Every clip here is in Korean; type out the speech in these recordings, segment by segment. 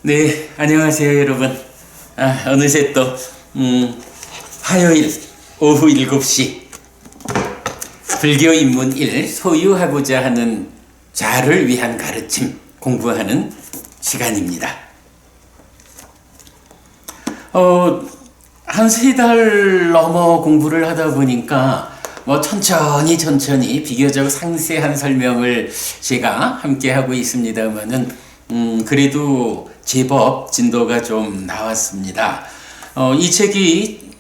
네, 안녕하세요, 여러분. 어느새 또, 화요일 오후 7시 불교 입문 1 소유하고자 하는 자를 위한 가르침 공부하는 시간입니다. 한 3달 넘어 공부를 하다 보니까 천천히 비교적 상세한 설명을 제가 함께 하고 있습니다만은 그래도 제법 진도가 좀 나왔습니다. 이 책이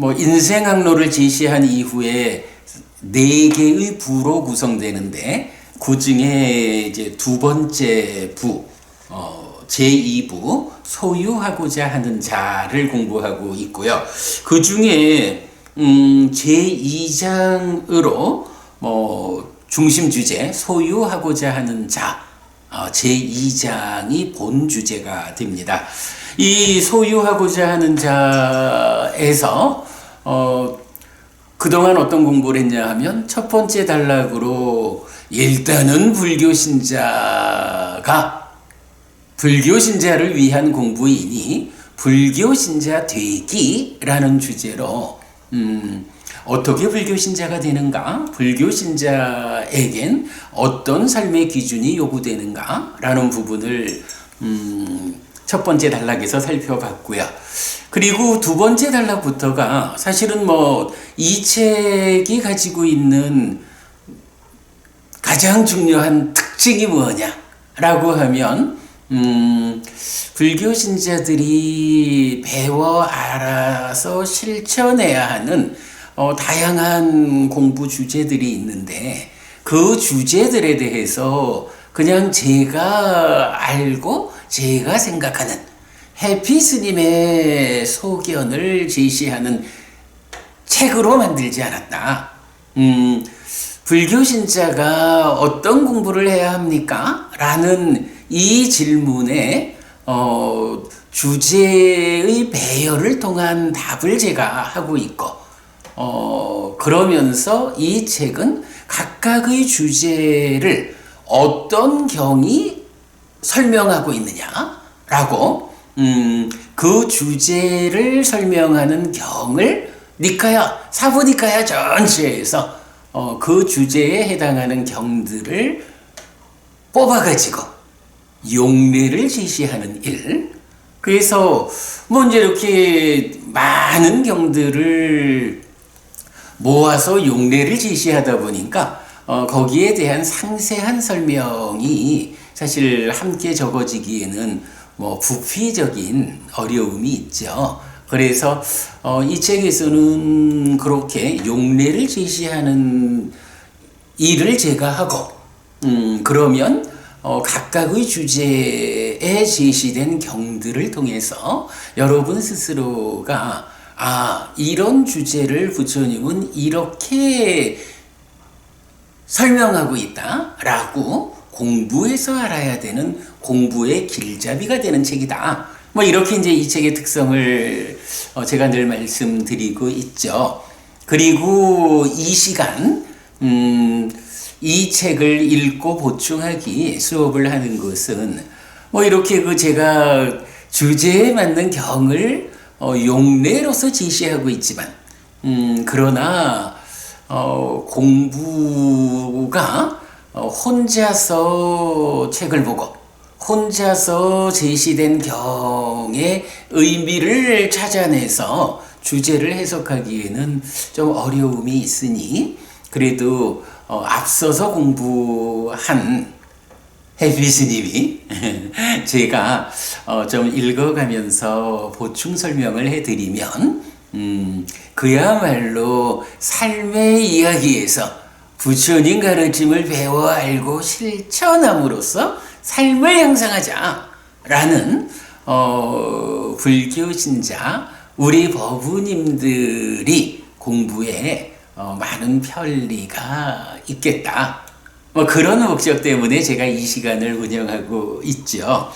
인생학로를 제시한 이후에 4개의 부로 구성되는데 그 중에 이제 두 번째 부, 제2부 소유하고자 하는 자를 공부하고 있고요. 그 중에 제2장으로 중심 주제 소유하고자 하는 자 제2장이 본 주제가 됩니다. 이 소유하고자 하는 자에서 그동안 어떤 공부를 했냐 하면 첫 번째 단락으로 일단은 불교 신자가 불교 신자를 위한 공부이니 불교 신자 되기라는 주제로 어떻게 불교 신자가 되는가? 불교 신자에겐 어떤 삶의 기준이 요구되는가? 라는 부분을 첫 번째 단락에서 살펴봤고요. 그리고 두 번째 단락부터가 사실은 이 책이 가지고 있는 가장 중요한 특징이 뭐냐라고 하면 불교 신자들이 배워 알아서 실천해야 하는 다양한 공부 주제들이 있는데 그 주제들에 대해서 그냥 제가 알고 제가 생각하는 해피 스님의 소견을 제시하는 책으로 만들지 않았다. 불교 신자가 어떤 공부를 해야 합니까? 라는 이 질문에 주제의 배열을 통한 답을 제가 하고 있고 그러면서 이 책은 각각의 주제를 어떤 경이 설명하고 있느냐라고 그 주제를 설명하는 경을 니카야 사부니카야 전체에서 그 주제에 해당하는 경들을 뽑아가지고 용례를 제시하는 일. 그래서 이제 이렇게 많은 경들을 모아서 용례를 제시하다 보니까 거기에 대한 상세한 설명이 사실 함께 적어지기에는 부피적인 어려움이 있죠. 그래서 이 책에서는 그렇게 용례를 제시하는 일을 제가 하고 그러면 각각의 주제에 제시된 경들을 통해서 여러분 스스로가 이런 주제를 부처님은 이렇게 설명하고 있다라고 공부해서 알아야 되는 공부의 길잡이가 되는 책이다. 이렇게 이제 이 책의 특성을 제가 늘 말씀드리고 있죠. 그리고 이 시간 이 책을 읽고 보충하기 수업을 하는 것은 이렇게 제가 주제에 맞는 경을 용례로서 제시하고 있지만 그러나 공부가 혼자서 책을 보고 혼자서 제시된 경의 의미를 찾아내서 주제를 해석하기에는 좀 어려움이 있으니 그래도 앞서서 공부한 해피 스님이 제가 좀 읽어가면서 보충 설명을 해드리면 그야말로 삶의 이야기에서 부처님 가르침을 배워 알고 실천함으로써 삶을 향상하자라는 불교 신자 우리 법우님들이 공부에 많은 편리가 있겠다. 그런 목적 때문에 제가 이 시간을 운영하고 있죠.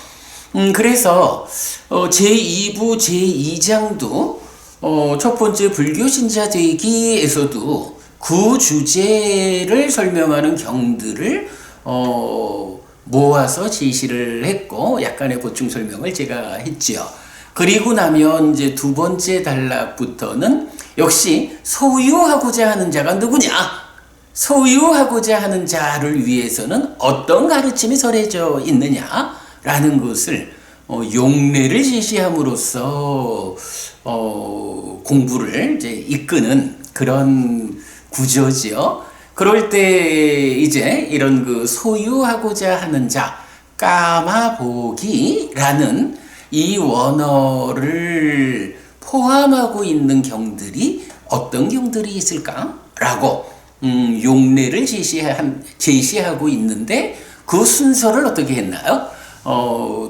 그래서 제2부 제2장도 첫 번째 불교 신자 되기에서도 그 주제를 설명하는 경들을 모아서 제시를 했고 약간의 보충 설명을 제가 했지요. 그리고 나면 이제 두 번째 단락부터는 역시 소유하고자 하는 자가 누구냐? 소유하고자 하는 자를 위해서는 어떤 가르침이 설해져 있느냐라는 것을 용례를 제시함으로써 공부를 이제 이끄는 그런 구조지요. 그럴 때 이제 이런 그 소유하고자 하는 자, 까마보기라는 이 원어를 포함하고 있는 경들이 어떤 경들이 있을까라고 용례를 제시하고 있는데 그 순서를 어떻게 했나요?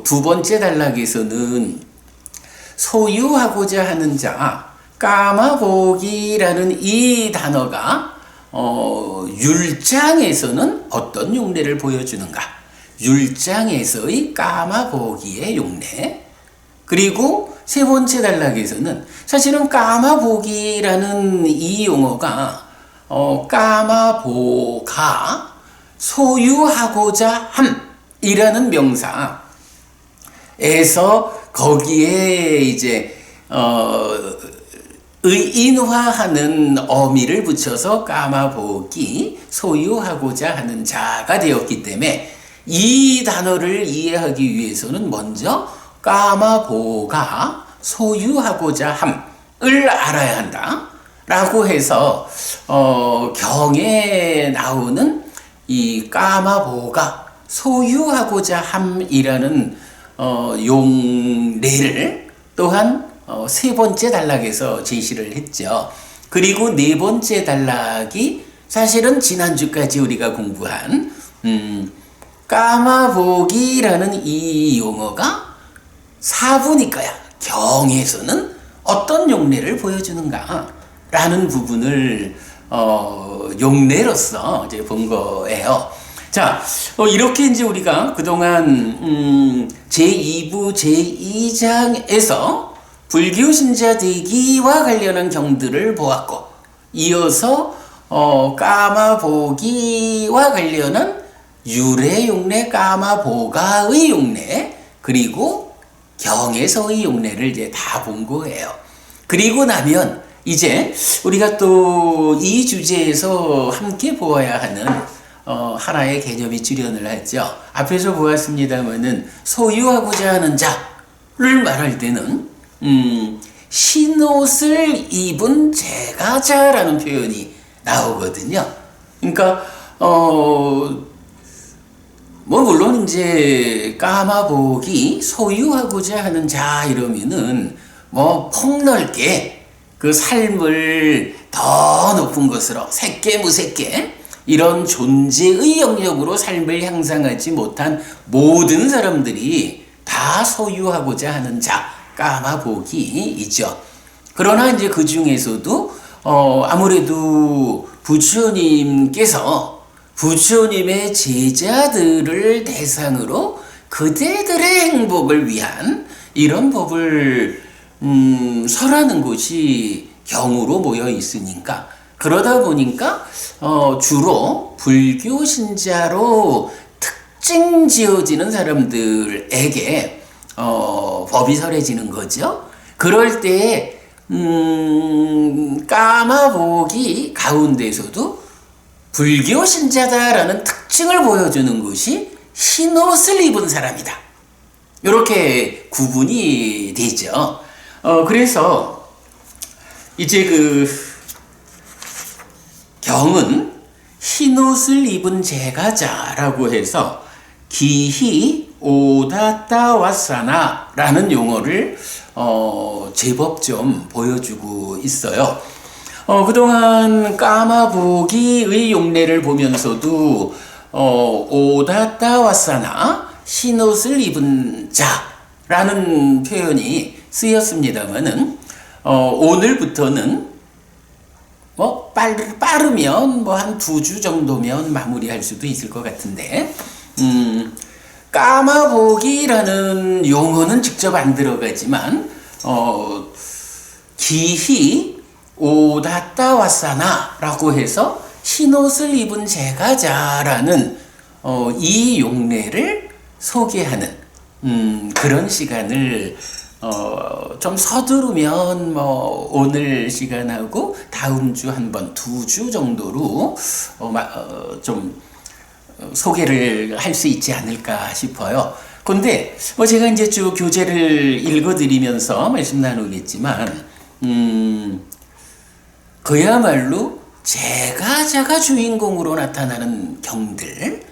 두 번째 단락에서는 소유하고자 하는 자, 까마보기라는 이 단어가 율장에서는 어떤 용례를 보여주는가? 율장에서의 까마보기의 용례. 그리고 세 번째 단락에서는 사실은 까마보기라는 이 용어가 까마보가 소유하고자 함이라는 명사에서 거기에 이제 의인화하는 어미를 붙여서 까마보기 소유하고자 하는 자가 되었기 때문에 이 단어를 이해하기 위해서는 먼저 까마보가 소유하고자 함을 알아야 한다 라고 해서 경에 나오는 이 까마보가 소유하고자 함이라는 용례를 또한 세 번째 단락에서 제시를 했죠. 그리고 네 번째 단락이 사실은 지난주까지 우리가 공부한 까마보기라는 이 용어가 사부니까야 경에서는 어떤 용례를 보여주는가 라는 부분을 용례로서 이제 본 거예요. 자, 이렇게 이제 우리가 그동안 제2부 제2장에서 불교 신자 되기와 관련한 경들을 보았고, 이어서 까마보기와 관련한 유래 용례, 까마보가의 용례, 그리고 경에서의 용례를 이제 다 본 거예요. 그리고 나면 이제 우리가 또 이 주제에서 함께 보아야 하는 하나의 개념이 출현을 했죠. 앞에서 보았습니다만은 소유하고자 하는 자를 말할 때는 흰옷을 입은 제가자라는 표현이 나오거든요. 그러니까 뭐 물론 이제 까마보기 소유하고자 하는 자 이러면은 뭐 폭넓게 그 삶을 더 높은 것으로 새끼 무새끼 이런 존재의 영역으로 삶을 향상하지 못한 모든 사람들이 다 소유하고자 하는 자, 까마보기이죠. 그러나 이제 그 중에서도 아무래도 부처님께서 부처님의 제자들을 대상으로 그대들의 행복을 위한 이런 법을 설하는 곳이 경으로 모여 있으니까 그러다 보니까 주로 불교 신자로 특징 지어지는 사람들에게 법이 설해지는 거죠. 그럴 때 까마보기 가운데서도 불교 신자다라는 특징을 보여주는 것이 흰옷을 입은 사람이다. 이렇게 구분이 되죠. 그래서 이제 그 경은 흰옷을 입은 제가자라고 해서 기히 오다타와사나라는 용어를 제법 좀 보여주고 있어요. 그동안 까마보기의 용례를 보면서도 오다타와사나 흰옷을 입은 자라는 표현이 쓰였습니다만은 오늘부터는 뭐 빠르면 뭐 한 2주 정도면 마무리할 수도 있을 것 같은데 까마보기라는 용어는 직접 안 들어가지만 기히 오다타와사나라고 해서 흰옷을 입은 제가자라는 이 용례를 소개하는 그런 시간을 좀 서두르면 오늘 시간하고 다음 주 한 번, 2주 정도로 좀 소개를 할 수 있지 않을까 싶어요. 근데 제가 이제 쭉 교재를 읽어드리면서 말씀 나누겠지만 그야말로 제가자가 주인공으로 나타나는 경들,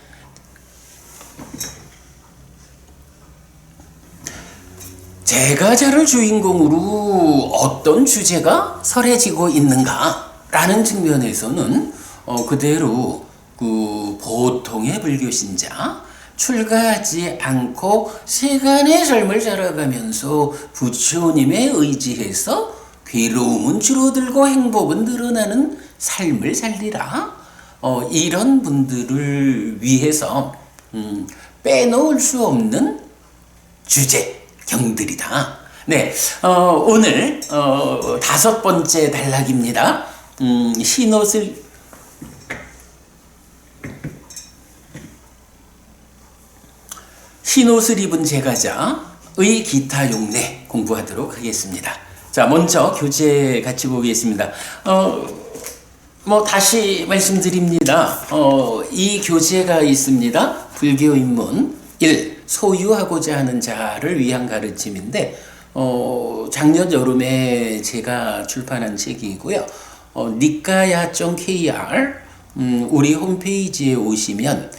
제가자를 주인공으로 어떤 주제가 설해지고 있는가라는 측면에서는 그대로 그 보통의 불교신자, 출가하지 않고 세간의 삶을 살아가면서 부처님에 의지해서 괴로움은 줄어들고 행복은 늘어나는 삶을 살리라. 이런 분들을 위해서 빼놓을 수 없는 주제, 경들이다. 네, 오늘 5번째 단락입니다. 흰옷을 입은 제가자의 기타 용례 공부하도록 하겠습니다. 자, 먼저 교재 같이 보겠습니다. 다시 말씀드립니다. 이 교재가 있습니다. 불교 입문 1. 소유하고자 하는 자를 위한 가르침인데, 작년 여름에 제가 출판한 책이고요. 니까야.kr 우리 홈페이지에 오시면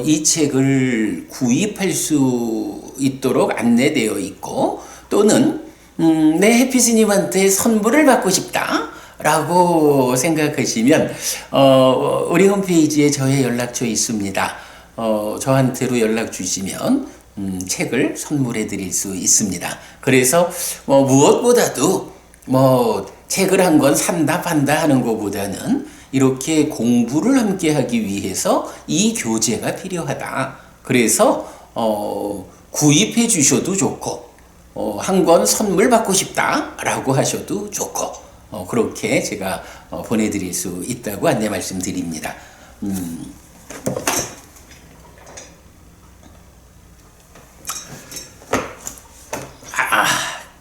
이 책을 구입할 수 있도록 안내되어 있고, 또는 내 해피스님한테 선물을 받고 싶다 라고 생각하시면 우리 홈페이지에 저의 연락처 있습니다. 저한테로 연락 주시면 책을 선물해 드릴 수 있습니다. 그래서 무엇보다도 책을 한 권 산다 판다 하는 것보다는 이렇게 공부를 함께 하기 위해서 이 교재가 필요하다. 그래서 구입해 주셔도 좋고, 한 권 선물 받고 싶다 라고 하셔도 좋고, 그렇게 제가 보내드릴 수 있다고 안내 말씀드립니다.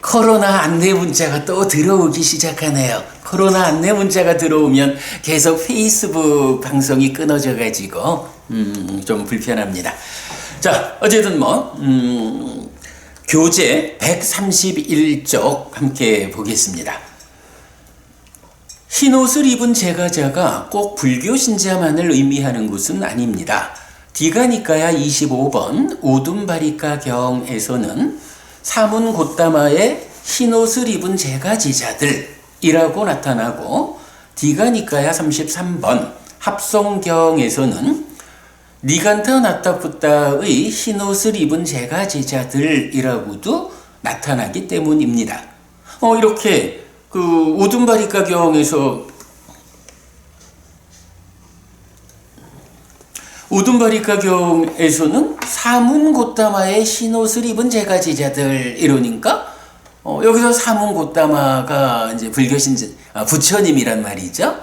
코로나 안내 문자가 또 들어오기 시작하네요. 코로나 안내 문자가 들어오면 계속 페이스북 방송이 끊어져 가지고 좀 불편합니다. 자, 어쨌든 교재 131쪽 함께 보겠습니다. 흰옷을 입은 제가자가 꼭 불교 신자만을 의미하는 것은 아닙니다. 디가니까야 25번 우둠바리카 경에서는 사문 고따마의 흰옷을 입은 제가제자들이라고 나타나고, 디가니까야 33번 합송경에서는 니간타 나타푸타의 흰옷을 입은 제가제자들이라고도 나타나기 때문입니다. 이렇게 그 우둠바리카 경에서 우둠바리카경에서는 사문고따마의 흰옷을 입은 제가제자들 이러니까 여기서 사문고따마가 이제 부처님이란 말이죠.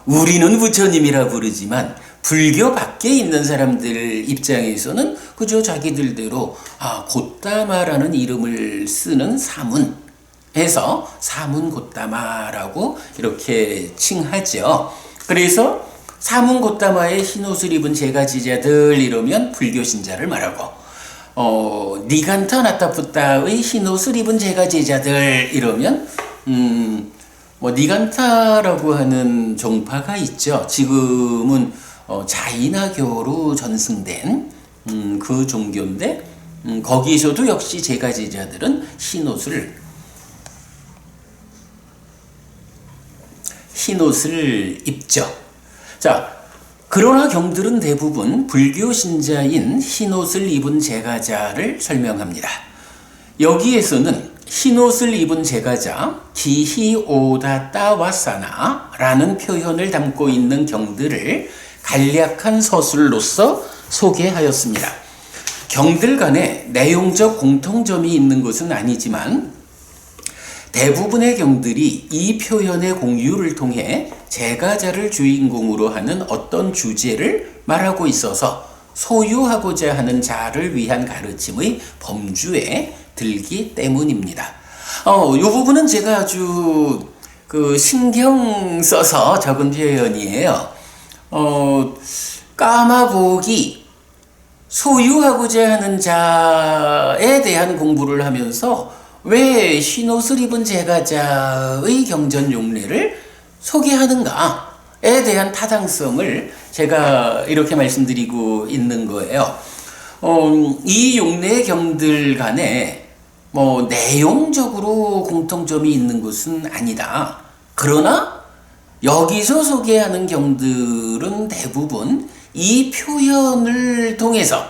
우리는 부처님이라 부르지만 불교 밖에 있는 사람들 입장에서는 그저 자기들대로 고따마라는 이름을 쓰는 사문 해서 사문고따마라고 이렇게 칭하죠. 그래서 사문고따마의 흰옷을 입은 제가제자들 이러면 불교신자를 말하고, 니간타 나타푸타의 흰옷을 입은 제가제자들 이러면 니간타라고 하는 종파가 있죠. 지금은 자이나교로 전승된 그 종교인데, 거기서도 역시 제가제자들은 흰옷을 입죠. 자, 그러나 경들은 대부분 불교 신자인 흰옷을 입은 제가자를 설명합니다. 여기에서는 흰옷을 입은 제가자 기히오다따와사나라는 표현을 담고 있는 경들을 간략한 서술로서 소개하였습니다. 경들 간에 내용적 공통점이 있는 것은 아니지만 대부분의 경들이 이 표현의 공유를 통해 제가자를 주인공으로 하는 어떤 주제를 말하고 있어서 소유하고자 하는 자를 위한 가르침의 범주에 들기 때문입니다. 이 부분은 제가 아주 신경 써서 적은 표현이에요. 까마복이 소유하고자 하는 자에 대한 공부를 하면서 왜 흰옷을 입은 제가자의 경전 용례를 소개하는가에 대한 타당성을 제가 이렇게 말씀드리고 있는 거예요. 이 용례 경들 간에 내용적으로 공통점이 있는 것은 아니다. 그러나 여기서 소개하는 경들은 대부분 이 표현을 통해서,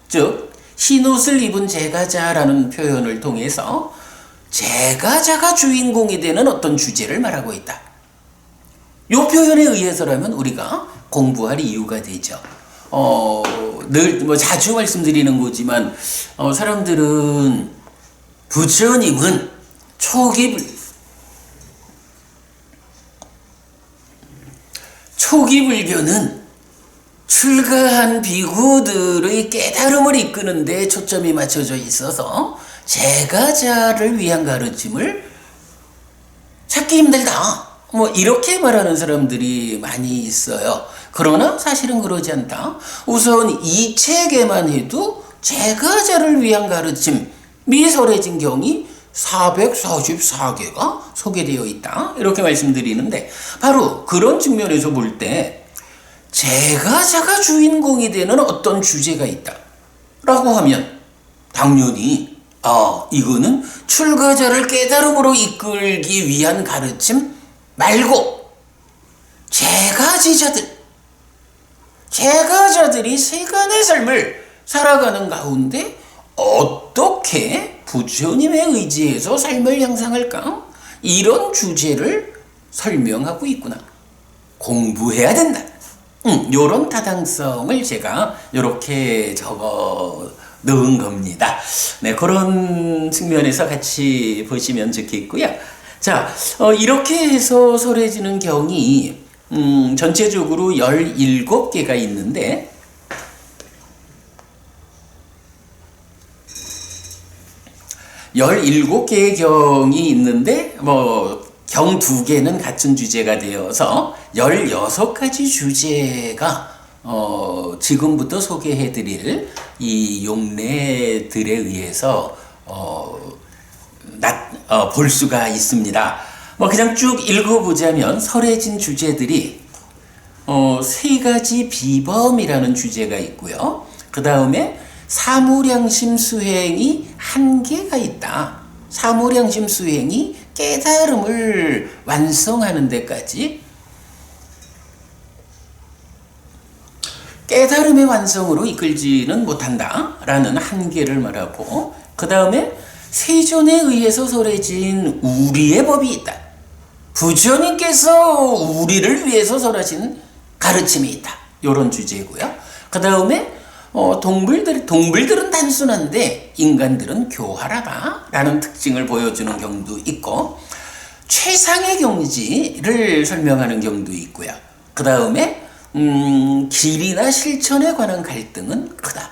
즉 흰옷을 입은 제가자라는 표현을 통해서 제가자가 주인공이 되는 어떤 주제를 말하고 있다. 이 표현에 의해서라면 우리가 공부할 이유가 되죠. 늘 자주 말씀드리는 거지만 사람들은 부처님은 초기 불교는 출가한 비구들의 깨달음을 이끄는 데 초점이 맞춰져 있어서 제가자를 위한 가르침을 찾기 힘들다. 이렇게 말하는 사람들이 많이 있어요. 그러나 사실은 그러지 않다. 우선 이 책에만 해도 제가자를 위한 가르침이 설해진 경이 444개가 소개되어 있다. 이렇게 말씀드리는데 바로 그런 측면에서 볼 때 제가자가 주인공이 되는 어떤 주제가 있다 라고 하면 당연히 이거는 출가자를 깨달음으로 이끌기 위한 가르침 말고 제가자들이 세간의 삶을 살아가는 가운데 어떻게 부처님의 의지에서 삶을 향상할까? 이런 주제를 설명하고 있구나. 공부해야 된다. 이런 타당성을 제가 이렇게 적어 넣은 겁니다. 네, 그런 측면에서 같이 보시면 좋겠고요. 자, 이렇게 해서 설해지는 경이 전체적으로 17개가 있는데 (17개의) 경이 있는데 경 2개는 같은 주제가 되어서 16가지 주제가 지금부터 소개해드릴 이 용례들에 의해서 볼 수가 있습니다. 그냥 쭉 읽어보자면 설해진 주제들이 3가지 비범이라는 주제가 있고요. 그 다음에 사무량심 수행이 1개가 있다. 사무량심 수행이 깨달음을 완성하는 데까지 깨달음의 완성으로 이끌지는 못한다 라는 한계를 말하고, 그 다음에 세존에 의해서 설해진 우리의 법이 있다. 부처님께서 우리를 위해서 설하신 가르침이 있다. 이런 주제고요. 그 다음에 동물들은 단순한데 인간들은 교활하다 라는 특징을 보여주는 경도 있고, 최상의 경지를 설명하는 경도 있고요. 그 다음에 길이나 실천에 관한 갈등은 크다.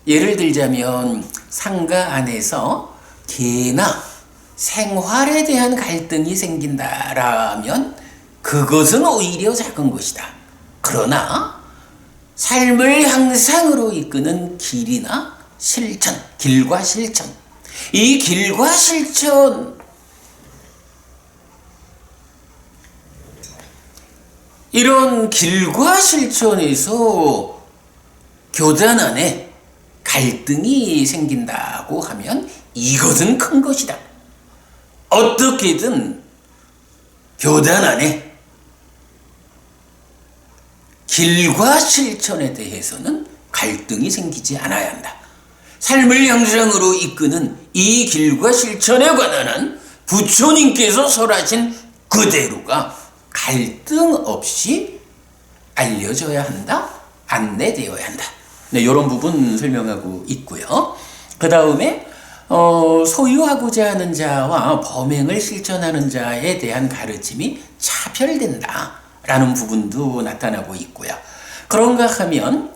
예를 들자면 상가 안에서 개나 생활에 대한 갈등이 생긴다라면 그것은 오히려 작은 것이다. 그러나 삶을 향상으로 이끄는 길이나 실천, 길과 실천, 이 길과 실천, 이런 길과 실천에서 교단 안에 갈등이 생긴다고 하면 이것은 큰 것이다. 어떻게든 교단 안에 길과 실천에 대해서는 갈등이 생기지 않아야 한다. 삶을 향상으로 이끄는 이 길과 실천에 관한 부처님께서 설하신 그대로가 갈등 없이 알려져야 한다, 안내되어야 한다. 네, 이런 부분 설명하고 있고요. 그 다음에 소유하고자 하는 자와 범행을 실천하는 자에 대한 가르침이 차별된다 라는 부분도 나타나고 있고요. 그런가 하면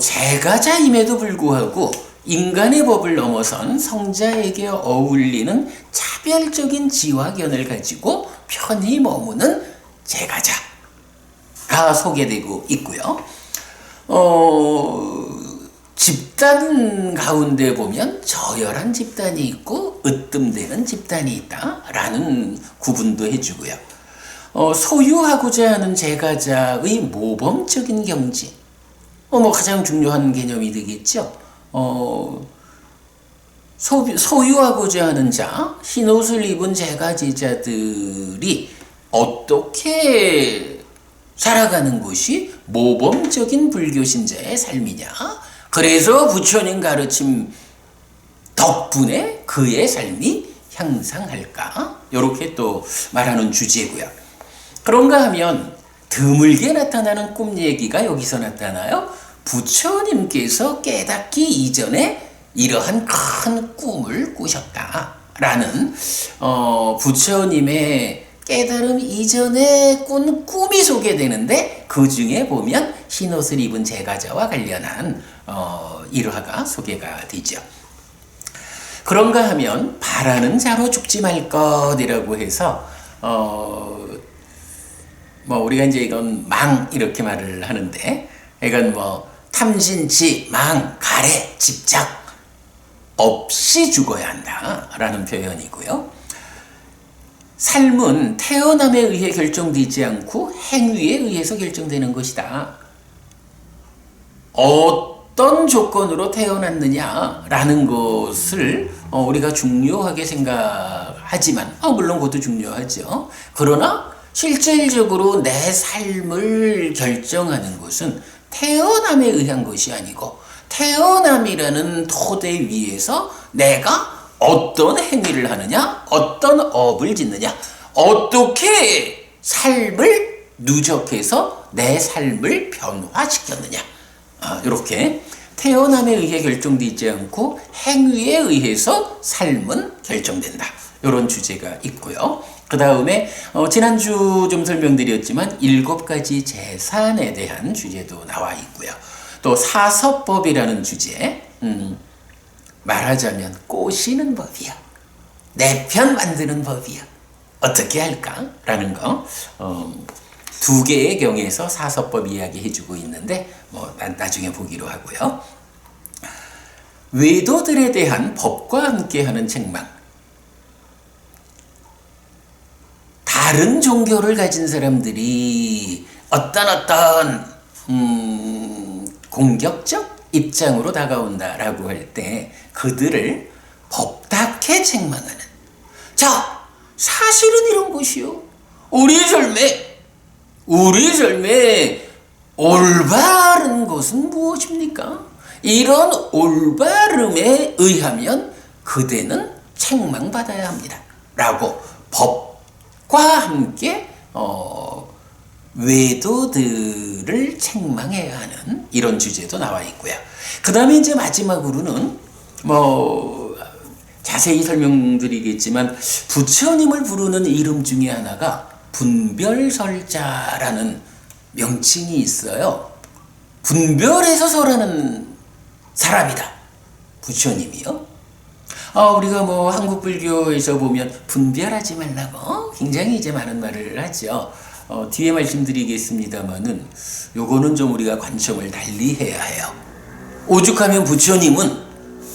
제가자임에도 불구하고 인간의 법을 넘어선 성자에게 어울리는 차별적인 지화견을 가지고 편히 머무는 제가자가 소개되고 있고요. 집단 가운데 보면 저열한 집단이 있고 으뜸되는 집단이 있다라는 구분도 해주고요. 소유하고자 하는 제가자의 모범적인 경지, 가장 중요한 개념이 되겠죠. 소유하고자 하는 자, 흰옷을 입은 제가제자들이 어떻게 살아가는 것이 모범적인 불교 신자의 삶이냐. 그래서 부처님 가르침 덕분에 그의 삶이 향상할까? 이렇게 또 말하는 주제고요. 그런가 하면 드물게 나타나는 꿈 얘기가 여기서 나타나요. 부처님께서 깨닫기 이전에 이러한 큰 꿈을 꾸셨다라는 부처님의 깨달음 이전에 꾼 꿈이 소개되는데, 그 중에 보면 흰옷을 입은 제가자와 관련한 일화가 소개가 되죠. 그런가 하면 바라는 자로 죽지 말 것이라고 해서 우리가 이제 이건 망 이렇게 말을 하는데, 이건 탐진치, 망, 가래, 집착 없이 죽어야 한다라는 표현이고요. 삶은 태어남에 의해 결정되지 않고 행위에 의해서 결정되는 것이다. 어떤 조건으로 태어났느냐라는 것을 우리가 중요하게 생각하지만, 물론 그것도 중요하죠. 그러나 실질적으로 내 삶을 결정하는 것은 태어남에 의한 것이 아니고, 태어남이라는 토대 위에서 내가 어떤 행위를 하느냐, 어떤 업을 짓느냐, 어떻게 삶을 누적해서 내 삶을 변화시켰느냐, 이렇게 태어남에 의해 결정되지 않고 행위에 의해서 삶은 결정된다, 이런 주제가 있고요. 그 다음에 지난주 좀 설명드렸지만 7가지 재산에 대한 주제도 나와 있고요. 또 사서법이라는 주제, 말하자면 꼬시는 법이야, 내 편 만드는 법이야, 어떻게 할까? 라는 거 2개의 경에서 사서법 이야기 해주고 있는데 나중에 보기로 하고요. 외도들에 대한 법과 함께하는 책망. 다른 종교를 가진 사람들이 어떤 공격적 입장으로 다가온다라고 할 때 그들을 법답게 책망하는. 자, 사실은 이런 것이요. 우리 삶에 올바른 것은 무엇입니까? 이런 올바름에 의하면 그대는 책망받아야 합니다. 라고 법과 함께 외도들을 책망해야 하는 이런 주제도 나와 있고요. 그 다음에 이제 마지막으로는 자세히 설명드리겠지만, 부처님을 부르는 이름 중에 하나가 분별설자라는 명칭이 있어요. 분별해서 설하는 사람이다, 부처님이요. 우리가 한국 불교에서 보면 분별하지 말라고 굉장히 이제 많은 말을 하죠. 뒤에 말씀드리겠습니다만은 요거는 좀 우리가 관점을 달리 해야 해요. 오죽하면 부처님은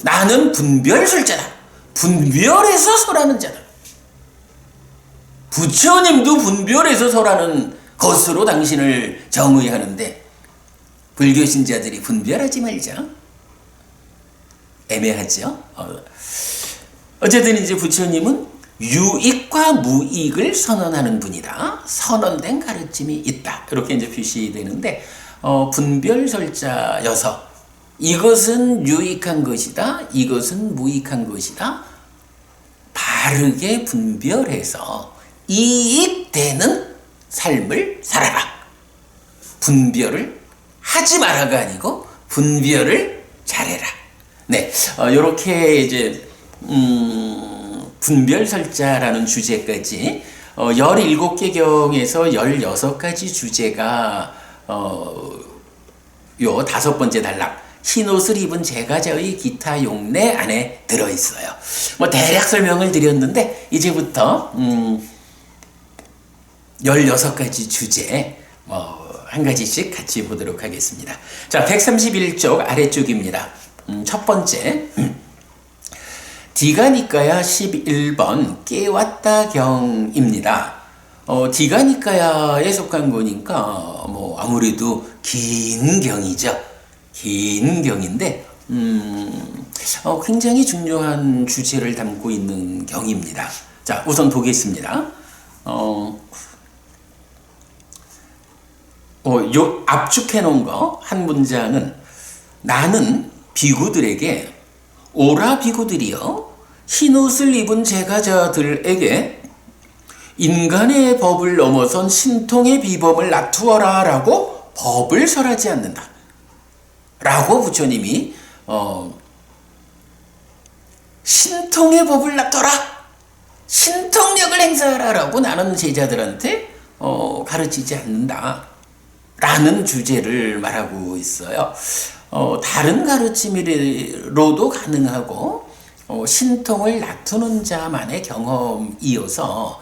나는 분별설자다, 분별해서 설하는 자다. 부처님도 분별해서 설하는 것으로 당신을 정의하는데, 불교 신자들이 분별하지 말자. 애매하죠. 어쨌든 이제 부처님은 유익과 무익을 선언하는 분이다. 선언된 가르침이 있다. 이렇게 이제 표시되는데, 분별설자여서 이것은 유익한 것이다, 이것은 무익한 것이다, 바르게 분별해서 이익되는 삶을 살아라. 분별을 하지 마라가 아니고 분별을 잘해라. 네, 이렇게 이제 분별설자라는 주제까지 17개 경에서 16가지 주제가 요 5번째 단락, 흰옷을 입은 제가자의 기타 용례 안에 들어있어요. 뭐 대략 설명을 드렸는데 이제부터 16가지 주제 한 가지씩 같이 보도록 하겠습니다. 자, 131쪽 아래쪽입니다. 첫 번째, 디가니까야 11번 깨왔다경입니다. 디가니까야에 속한 거니까 아무래도 긴 경이죠. 긴 경인데 굉장히 중요한 주제를 담고 있는 경입니다. 자, 우선 보겠습니다. 요 압축해 놓은 거 한 문장은, 나는 비구들에게, 오라 비구들이여, 흰옷을 입은 제가자들에게 인간의 법을 넘어선 신통의 비범을 놔두어라 라고 법을 설하지 않는다 라고 부처님이 신통의 법을 놔둬라, 신통력을 행사하라 라고 나는 제자들한테 가르치지 않는다 라는 주제를 말하고 있어요. 다른 가르침으로도 가능하고 신통을 놔두는 자만의 경험이어서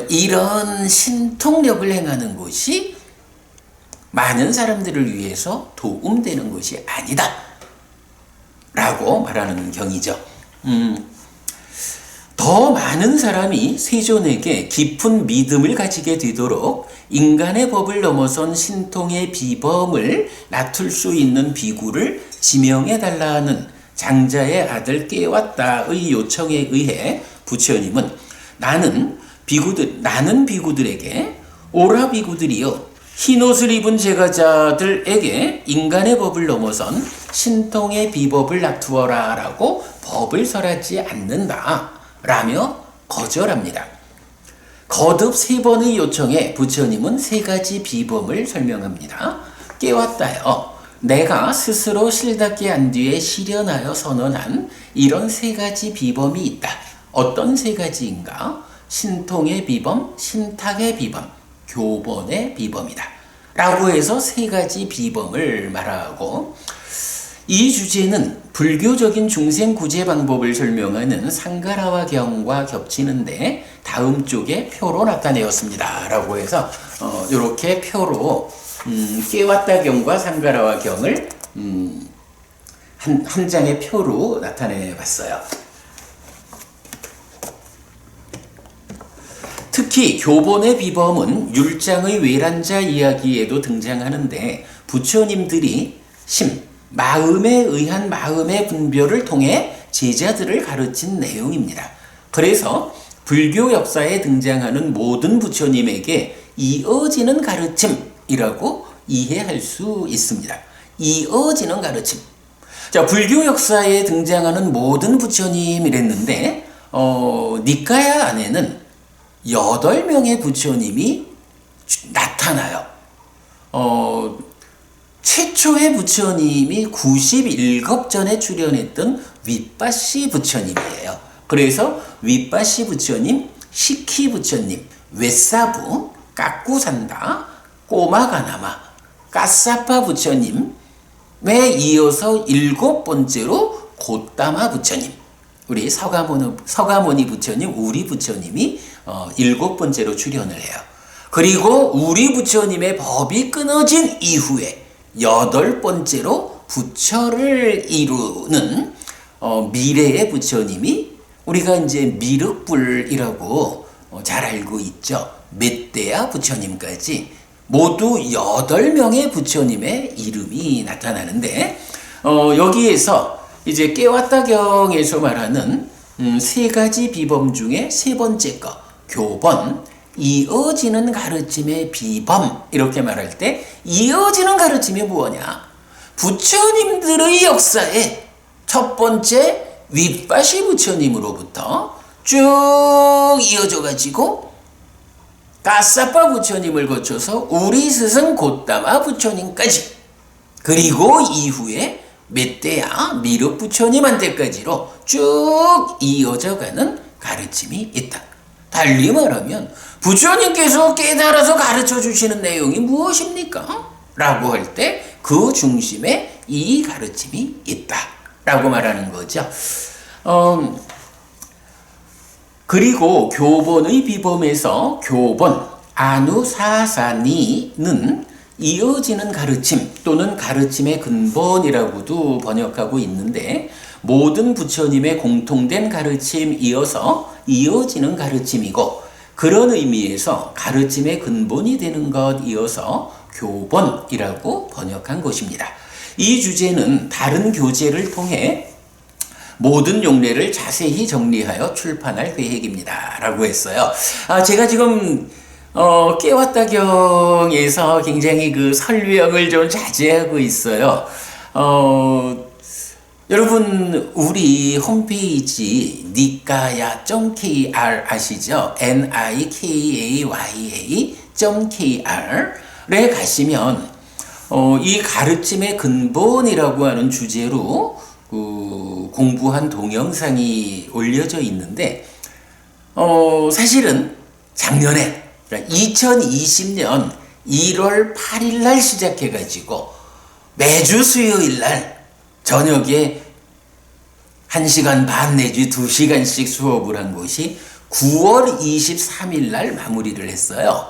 이런 신통력을 행하는 것이 많은 사람들을 위해서 도움되는 것이 아니다 라고 말하는 경이죠. 더 많은 사람이 세존에게 깊은 믿음을 가지게 되도록 인간의 법을 넘어선 신통의 비범을 놔둘 수 있는 비구를 지명해달라는 장자의 아들 깨왔다의 요청에 의해 부처님은 나는 비구들에게, 오라 비구들이여, 흰옷을 입은 제가자들에게 인간의 법을 넘어선 신통의 비법을 놔두어라 라고 법을 설하지 않는다 라며 거절합니다. 거듭 3번의 요청에 부처님은 3가지 비범을 설명합니다. 깨왔다여, 내가 스스로 실닦게 한 뒤에 실현하여 선언한 이런 3가지 비범이 있다. 어떤 3가지인가? 신통의 비범, 신탁의 비범, 교본의 비범이다 라고 해서 3가지 비범을 말하고, 이 주제는 불교적인 중생 구제 방법을 설명하는 상가라와 경과 겹치는데 다음 쪽에 표로 나타내었습니다 라고 해서 이렇게 표로 깨왔다 경과 상가라와 경을 한 장의 표로 나타내 봤어요. 특히 교본의 비범은 율장의 외란자 이야기에도 등장하는데 부처님들이 마음에 의한 마음의 분별을 통해 제자들을 가르친 내용입니다. 그래서 불교 역사에 등장하는 모든 부처님에게 이어지는 가르침이라고 이해할 수 있습니다. 이어지는 가르침. 자, 불교 역사에 등장하는 모든 부처님이랬는데 니카야 안에는 8명의 부처님이 나타나요. 최초의 부처님이 97겁전에 출연했던 윗바시 부처님이에요. 그래서 윗바시 부처님, 시키 부처님, 웨사부, 까꾸산다, 꼬마가나마, 까사파 부처님에 이어서 7번째로 곧다마 부처님, 우리 서가모니 부처님, 우리 부처님이 7번째로 출연을 해요. 그리고 우리 부처님의 법이 끊어진 이후에 8번째로 부처를 이루는 미래의 부처님이 우리가 이제 미륵불이라고 잘 알고 있죠. 멧대야 부처님까지 모두 8명의 부처님의 이름이 나타나는데 여기에서 이제 깨왔다경에서 말하는 3가지 비범 중에 3번째 거, 교본, 이어지는 가르침의 비범, 이렇게 말할 때 이어지는 가르침이 뭐냐? 부처님들의 역사에 첫 번째 윗바시 부처님으로부터 쭉 이어져 가지고 까사파 부처님을 거쳐서 우리 스승 곧다마 부처님까지, 그리고 이후에 멧대야 미륵 부처님한테까지로 쭉 이어져 가는 가르침이 있다. 달리 말하면 부처님께서 깨달아서 가르쳐 주시는 내용이 무엇입니까? 라고 할 때 그 중심에 이 가르침이 있다라고 말하는 거죠. 그리고 교본의 비범에서 교본 아누사사니는 이어지는 가르침 또는 가르침의 근본이라고도 번역하고 있는데, 모든 부처님의 공통된 가르침 이어서 이어지는 가르침이고, 그런 의미에서 가르침의 근본이 되는 것 이어서 교본이라고 번역한 것입니다. 이 주제는 다른 교재를 통해 모든 용례를 자세히 정리하여 출판할 계획입니다 라고 했어요. 제가 지금 깨왔다경에서 굉장히 그 설명을 좀 자제하고 있어요. 여러분, 우리 홈페이지 nikaya.kr 아시죠? nikaya.kr에 가시면 이 가르침의 근본이라고 하는 주제로 공부한 동영상이 올려져 있는데, 사실은 작년에 2020년 1월 8일 날 시작해가지고 매주 수요일 날 저녁에 1시간 반 내지 2시간씩 수업을 한 것이 9월 23일 날 마무리를 했어요.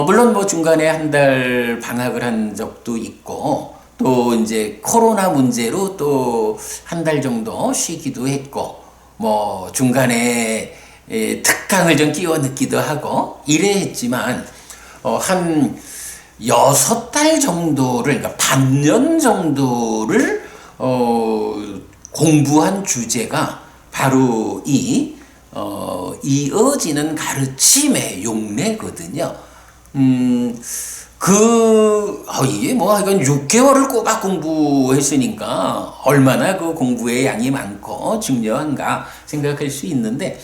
물론 뭐 중간에 한 달 방학을 한 적도 있고, 또 이제 코로나 문제로 또 한 달 정도 쉬기도 했고, 뭐 중간에 특강을 좀 끼워 넣기도 하고 이래 했지만, 한 6달 정도를, 그러니까 반년 정도를 공부한 주제가 바로 이어지는 가르침의 용례거든요. 이게 뭐 이건 6개월을 꼬박 공부했으니까 얼마나 그 공부의 양이 많고 중요한가 생각할 수 있는데,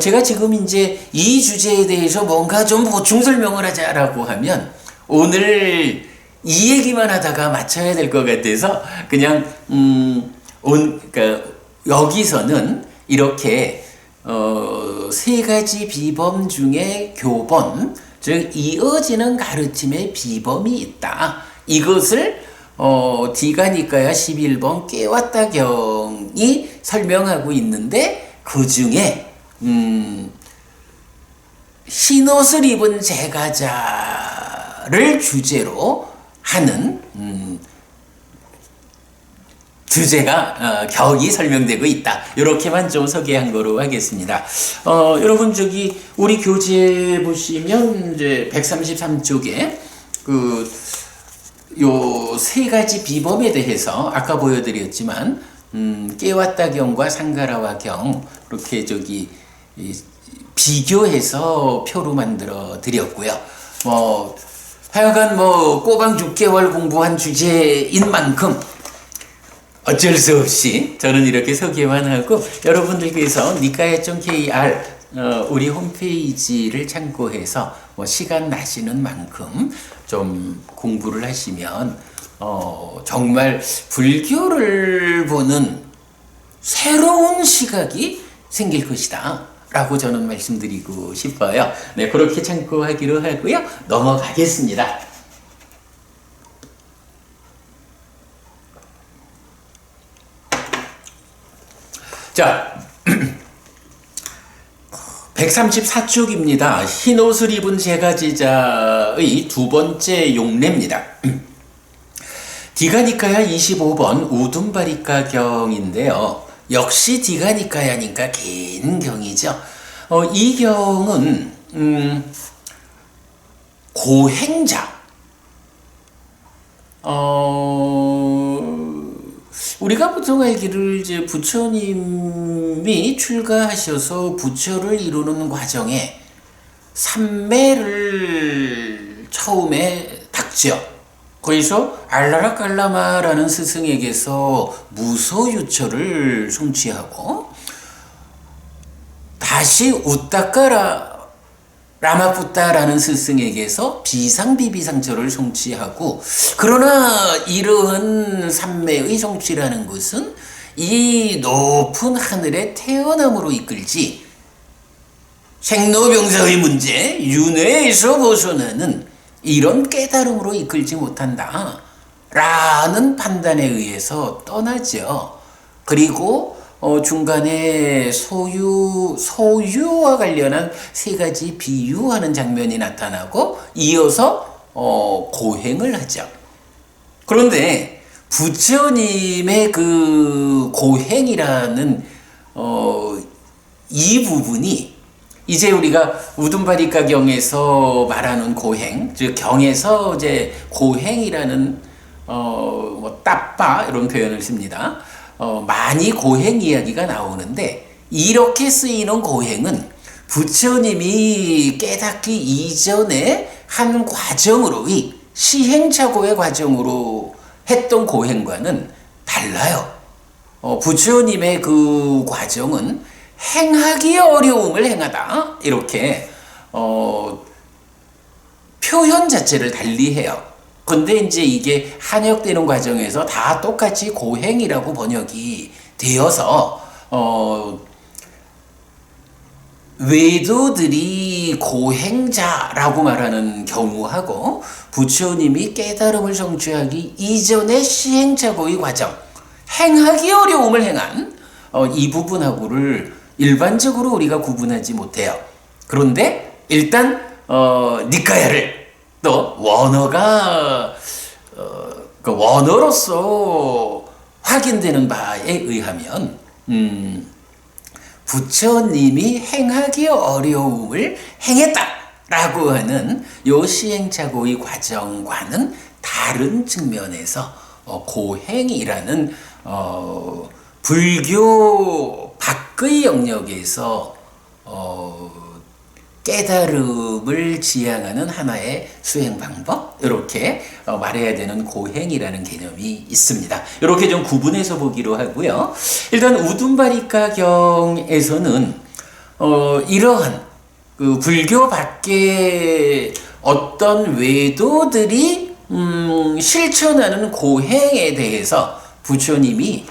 제가 지금 이제 이 주제에 대해서 뭔가 좀 보충 설명을 하자라고 하면 오늘 이 얘기만 하다가 마쳐야 될 것 같아서 그냥 그러니까 여기서는 이렇게 세 가지 비범 중에 교본, 즉 이어지는 가르침의 비범이 있다. 이것을 디가니까야 11번 깨왔다경이 설명하고 있는데, 그 중에 흰옷을 입은 제가자를 주제로 하는 주제가 격이 설명되고 있다. 이렇게만 좀 소개한 거로 하겠습니다. 여러분, 저기 우리 교재 보시면 이제 133쪽에 요 세 가지 비범에 대해서 아까 보여드렸지만 깨왔다경과 상가라와경 이렇게 저기 비교해서 표로 만들어 드렸고요. 하여간 꼬박 6개월 공부한 주제인 만큼 어쩔 수 없이 저는 이렇게 소개만 하고, 여러분들께서 nikaya.kr 우리 홈페이지를 참고해서 시간 나시는 만큼 좀 공부를 하시면 정말 불교를 보는 새로운 시각이 생길 것이다 라고 저는 말씀드리고 싶어요. 네, 그렇게 참고하기로 하고요. 넘어가겠습니다. 자, 134쪽입니다. 흰옷을 입은 제가지자의 두 번째 용례입니다. 디가니까야 25번 우둠바리카경인데요. 역시 디가니까야니까 긴 경이죠. 이 경은 고행자, 우리가 보통 알기를 이제 부처님이 출가하셔서 부처를 이루는 과정에 삼매를 처음에 닥쳐. 그래서 알라라칼라마라는 스승에게서 무소유처를 성취하고, 다시 우따까라 라마푸타라는 스승에게서 비상비비상처를 성취하고, 그러나 이러한 삼매의 성취라는 것은 이 높은 하늘에 태어남으로 이끌지 생로병사의 문제, 윤회에서 벗어나는 이런 깨달음으로 이끌지 못한다 라는 판단에 의해서 떠나죠. 그리고 중간에 소유와 관련한 세 가지 비유하는 장면이 나타나고 이어서 고행을 하죠. 그런데 부처님의 그 고행이라는 이 부분이 이제 우리가 우둔바리가경에서 말하는 고행, 즉 경에서 이제 고행이라는 뭐 따빠 이런 표현을 씁니다. 많이 고행 이야기가 나오는데 이렇게 쓰이는 고행은 부처님이 깨닫기 이전에 한 과정으로 이 시행착오의 과정으로 했던 고행과는 달라요. 부처님의 그 과정은 행하기 어려움을 행하다 이렇게 표현 자체를 달리해요. 근데 이제 이게 한역되는 과정에서 다 똑같이 고행이라고 번역이 되어서 외도들이 고행자라고 말하는 경우하고 부처님이 깨달음을 성취하기 이전의 시행착오의 과정, 행하기 어려움을 행한 이 부분하고를 일반적으로 우리가 구분하지 못해요. 그런데 일단 니카야를 또 원어가 그 원어로서 확인되는 바에 의하면 부처님이 행하기 어려움을 행했다라고 하는 요 시행착오의 과정과는 다른 측면에서 고행이라는 불교 밖의 영역에서 깨달음을 지향하는 하나의 수행 방법, 이렇게 말해야 되는 고행이라는 개념이 있습니다. 이렇게 좀 구분해서 보기로 하고요. 일단 우둔바리가경에서는 이러한 그 불교 밖에 어떤 외도들이 실천하는 고행에 대해서 부처님이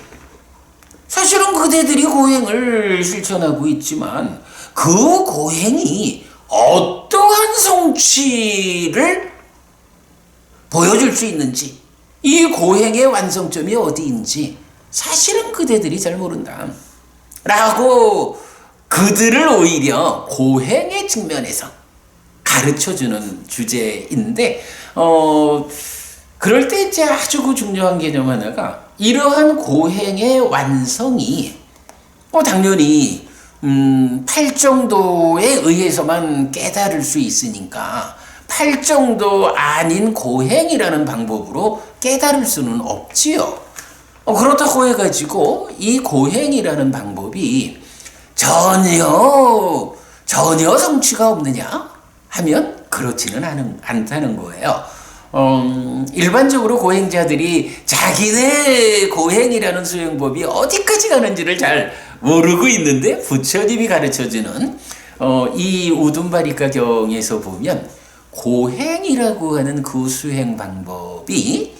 사실은 그대들이 고행을 실천하고 있지만 그 고행이 어떠한 성취를 보여줄 수 있는지, 이 고행의 완성점이 어디인지 사실은 그대들이 잘 모른다 라고 그들을 오히려 고행의 측면에서 가르쳐주는 주제인데 그럴 때 이제 아주 중요한 개념 하나가 이러한 고행의 완성이 당연히 팔정도에 의해서만 깨달을 수 있으니까 팔정도 아닌 고행이라는 방법으로 깨달을 수는 없지요. 그렇다고 해가지고 이 고행이라는 방법이 전혀 성취가 없느냐 하면 그렇지는 않다는 거예요. 일반적으로 고행자들이 자기네 고행이라는 수행법이 어디까지 가는지를 잘 모르고 있는데 부처님이 가르쳐주는 이 우둔바리가경에서 보면 고행이라고 하는 그 수행 방법이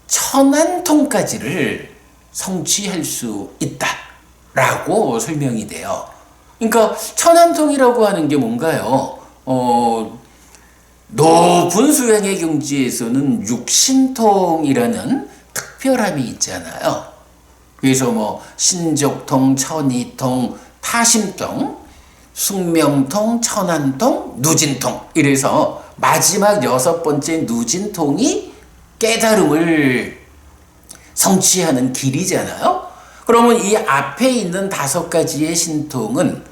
천안통까지를 성취할 수 있다라고 설명이 돼요. 그러니까 천안통이라고 하는 게 뭔가요? 높은 수행의 경지에서는 육신통이라는 특별함이 있잖아요. 그래서 뭐 신족통, 천이통, 타심통, 숙명통, 천안통, 누진통, 이래서 마지막 6번째 누진통이 깨달음을 성취하는 길이잖아요. 그러면 이 앞에 있는 5가지의 신통은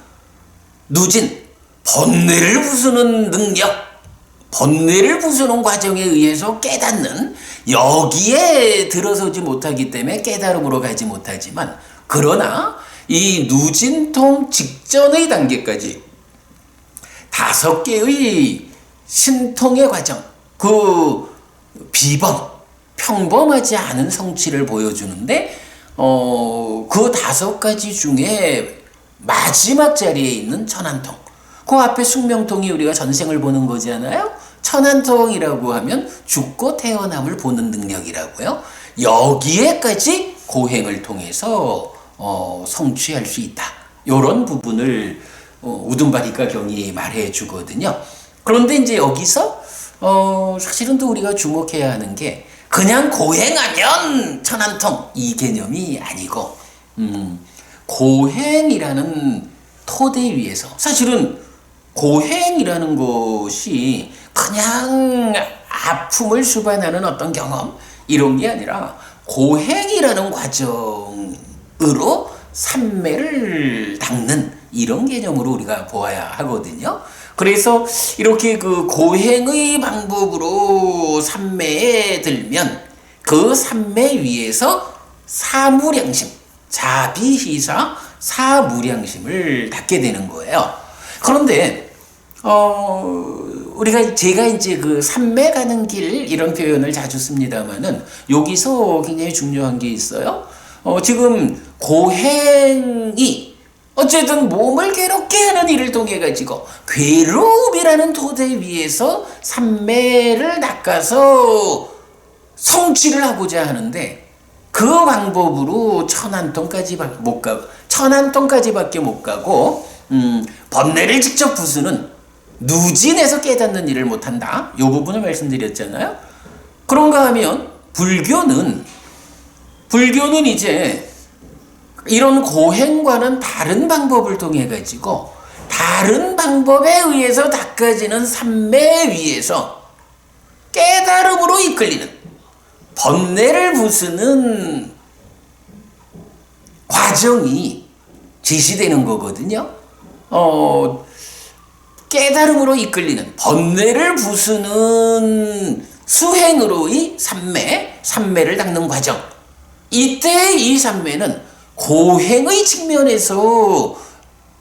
누진, 번뇌를 부수는 능력, 번뇌를 부수는 과정에 의해서 깨닫는, 여기에 들어서지 못하기 때문에 깨달음으로 가지 못하지만, 그러나 이 누진통 직전의 단계까지 5개의 신통의 과정, 그 평범하지 않은 성취를 보여주는데 그 5가지 중에 마지막 자리에 있는 천안통, 그 앞에 숙명통이 우리가 전생을 보는 거잖아요. 천안통이라고 하면 죽고 태어남을 보는 능력이라고요. 여기에까지 고행을 통해서 성취할 수 있다. 이런 부분을 우둔바리가경이 말해 주거든요. 그런데 이제 여기서 사실은 또 우리가 주목해야 하는 게 그냥 고행하면 천안통 이 개념이 아니고 고행이라는 토대 위에서 사실은 고행이라는 것이 그냥 아픔을 수반하는 어떤 경험 이런 게 아니라 고행이라는 과정으로 삼매를 닦는 이런 개념으로 우리가 보아야 하거든요. 그래서 이렇게 그 고행의 방법으로 삼매에 들면 그 삼매 위에서 사무량심, 자비희사 사무량심을 닦게 되는 거예요. 그런데 제가 이제 그 삼매 가는 길 이런 표현을 자주 씁니다만은 여기서 굉장히 중요한 게 있어요. 지금 고행이 어쨌든 몸을 괴롭게 하는 일을 통해 가지고 괴로움이라는 토대 위에서 삼매를 닦아서 성취를 하고자 하는데 그 방법으로 천안통까지밖에 못 가고 번뇌를 직접 부수는 누진에서 깨닫는 일을 못한다. 이 부분을 말씀드렸잖아요. 그런가 하면 불교는 이제 이런 고행과는 다른 방법을 통해 가지고 다른 방법에 의해서 닦아지는 삼매 위에서 깨달음으로 이끌리는 번뇌를 부수는 과정이 제시되는 거거든요. 깨달음으로 이끌리는 번뇌를 부수는 수행으로의 삼매를 닦는 과정. 이때 이 삼매는 고행의 측면에서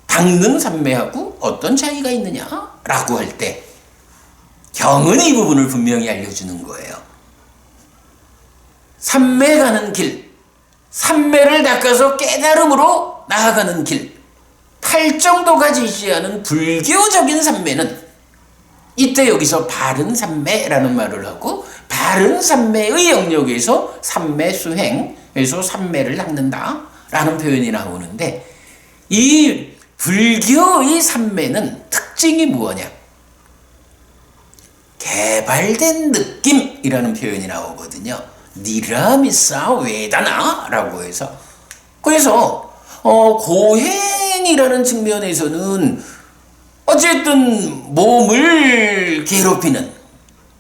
닦는 삼매하고 어떤 차이가 있느냐라고 할 때 경은 이 부분을 분명히 알려주는 거예요. 삼매 가는 길, 삼매를 닦아서 깨달음으로 나아가는 길, 팔정도가 제시하는 불교적인 삼매는 이때 여기서 바른 삼매라는 말을 하고 바른 삼매의 영역에서 삼매 수행에서 삼매를 닦는다라는 표현이 나오는데 이 불교의 삼매는 특징이 무엇이냐? 개발된 느낌이라는 표현이 나오거든요. 니라미사 웨다나라고 해서 그래서 고행이라는 측면에서는 어쨌든 몸을 괴롭히는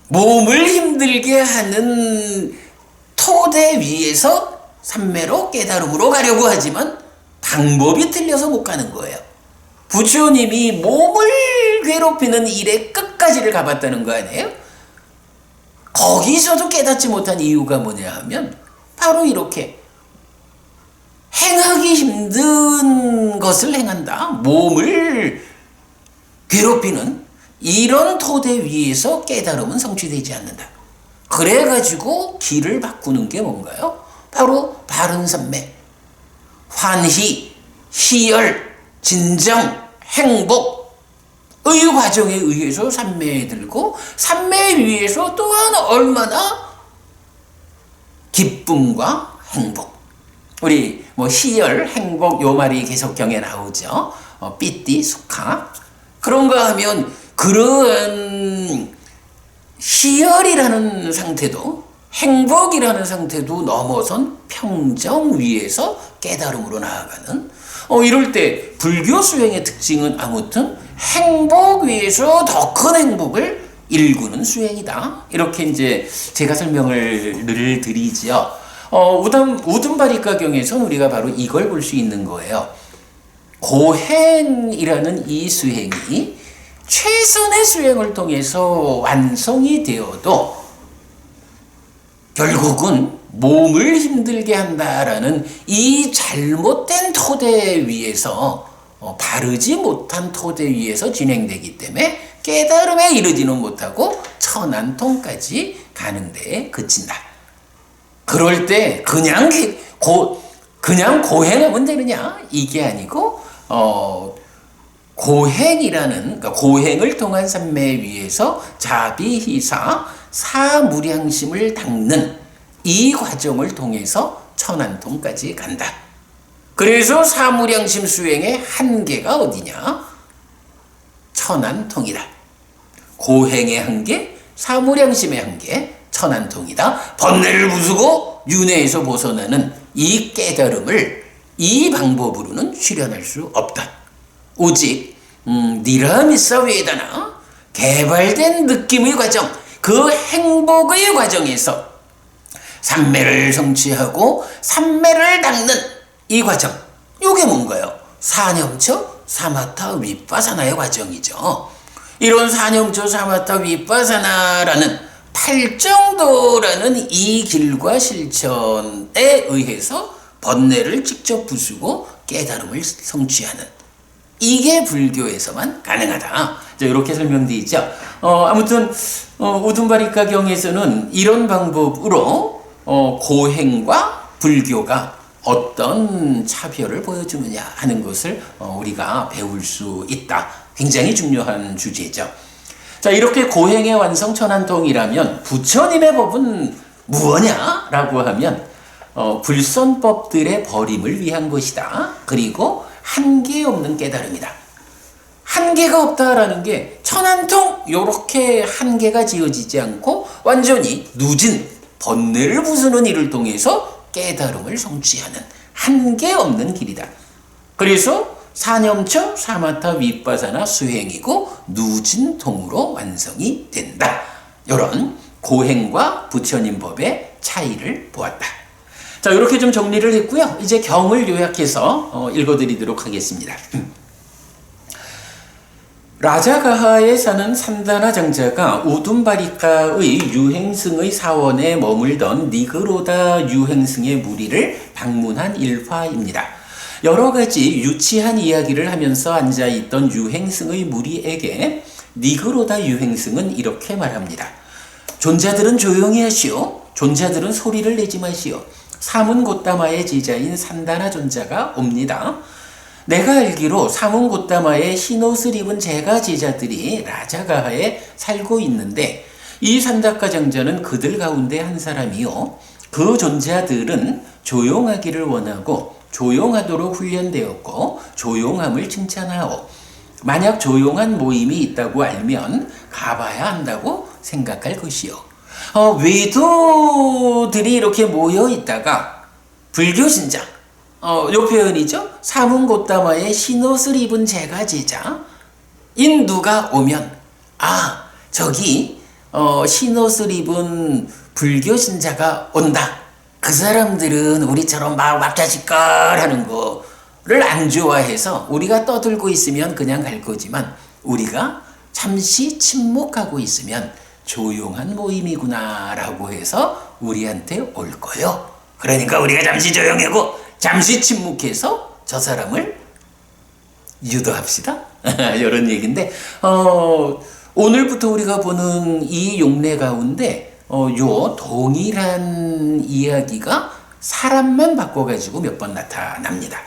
몸을 힘들게 하는 토대 위에서 삼매로 깨달음으로 가려고 하지만 방법이 틀려서 못 가는 거예요. 부처님이 몸을 괴롭히는 일의 끝까지를 가봤다는 거 아니에요? 거기서도 깨닫지 못한 이유가 뭐냐 하면 바로 이렇게 행하기 힘든 것을 행한다. 몸을 괴롭히는 이런 토대 위에서 깨달음은 성취되지 않는다. 그래가지고 길을 바꾸는 게 뭔가요? 바로 바른 삼매, 환희, 희열, 진정, 행복의 과정에 의해서 삼매에 들고 삼매 위에서 또한 얼마나 기쁨과 행복. 우리 희열, 행복 요 말이 계속 경에 나오죠. 삐띠, 수카. 그런가 하면 그런 희열이라는 상태도 행복이라는 상태도 넘어선 평정 위에서 깨달음으로 나아가는 이럴 때 불교 수행의 특징은 아무튼 행복 위에서 더 큰 행복을 일구는 수행이다. 이렇게 이제 제가 설명을 늘 드리지요. 우든바리가경에서는 우리가 바로 이걸 볼 수 있는 거예요. 고행이라는 이 수행이 최선의 수행을 통해서 완성이 되어도 결국은 몸을 힘들게 한다라는 이 잘못된 토대 위에서 바르지 못한 토대 위에서 진행되기 때문에 깨달음에 이르지는 못하고 천안통까지 가는 데에 그친다. 그럴 때 그냥 고행하면 되느냐? 이게 아니고 그러니까 고행을 통한 삼매 위에서 자비희사 사무량심을 닦는 이 과정을 통해서 천안통까지 간다. 그래서 사무량심 수행의 한계가 어디냐? 천안통이다. 고행의 한계, 사무량심의 한계, 천안통이다. 번뇌를 부수고 윤회에서 벗어나는 이 깨달음을 이 방법으로는 실현할 수 없다. 오직 니라미사 웨다나 개발된 느낌의 과정, 그 행복의 과정에서 삼매를 성취하고 삼매를 닦는 이 과정, 이게 뭔가요? 사념처 사마타 위빠사나의 과정이죠. 이런 사념처 사마타 위빠사나라는 팔정도라는 이 길과 실천에 의해서 번뇌를 직접 부수고 깨달음을 성취하는, 이게 불교에서만 가능하다. 이렇게 설명되어 있죠. 아무튼 우둔바리카 경에서는 이런 방법으로 고행과 불교가 어떤 차별을 보여주느냐 하는 것을 우리가 배울 수 있다. 굉장히 중요한 주제죠. 자, 이렇게 고행의 완성 천안통이라면 부처님의 법은 무엇냐라고 하면 불선법들의 버림을 위한 것이다. 그리고 한계 없는 깨달음이다. 한계가 없다라는 게 천안통 요렇게 한계가 지어지지 않고 완전히 누진 번뇌를 부수는 일을 통해서 깨달음을 성취하는 한계 없는 길이다. 그래서 사념처 사마타 위빠사나 수행이고 누진통으로 완성이 된다. 이런 고행과 부처님 법의 차이를 보았다. 자, 이렇게 좀 정리를 했고요. 이제 경을 요약해서 읽어드리도록 하겠습니다. 라자가하에 사는 산다나 장자가 우둔바리카의 유행승의 사원에 머물던 니그로다 유행승의 무리를 방문한 일화입니다. 여러 가지 유치한 이야기를 하면서 앉아있던 유행승의 무리에게 니그로다 유행승은 이렇게 말합니다. 존자들은 조용히 하시오. 존자들은 소리를 내지 마시오. 사문고타마의 제자인 산다나 존자가 옵니다. 내가 알기로 사문고타마의 흰옷을 입은 제가 제자들이 라자가하에 살고 있는데 이 산다카 장자는 그들 가운데 한 사람이요. 그 존자들은 조용하기를 원하고 조용하도록 훈련되었고 조용함을 칭찬하오. 만약 조용한 모임이 있다고 알면 가봐야 한다고 생각할 것이요. 외도들이 이렇게 모여 있다가 불교 신자, 요 표현이죠. 사문고타마의 흰옷을 입은 제가 제자 인두가 오면 저기 흰옷을 입은 불교 신자가 온다. 그 사람들은 우리처럼 막 막자지껄 하는 거를 안 좋아해서 우리가 떠들고 있으면 그냥 갈 거지만 우리가 잠시 침묵하고 있으면 조용한 모임이구나 라고 해서 우리한테 올 거요. 그러니까 우리가 잠시 조용하고 잠시 침묵해서 저 사람을 유도합시다. 이런 얘기인데 오늘부터 우리가 보는 이 용례 가운데 요 동일한 이야기가 사람만 바꿔가지고 몇 번 나타납니다.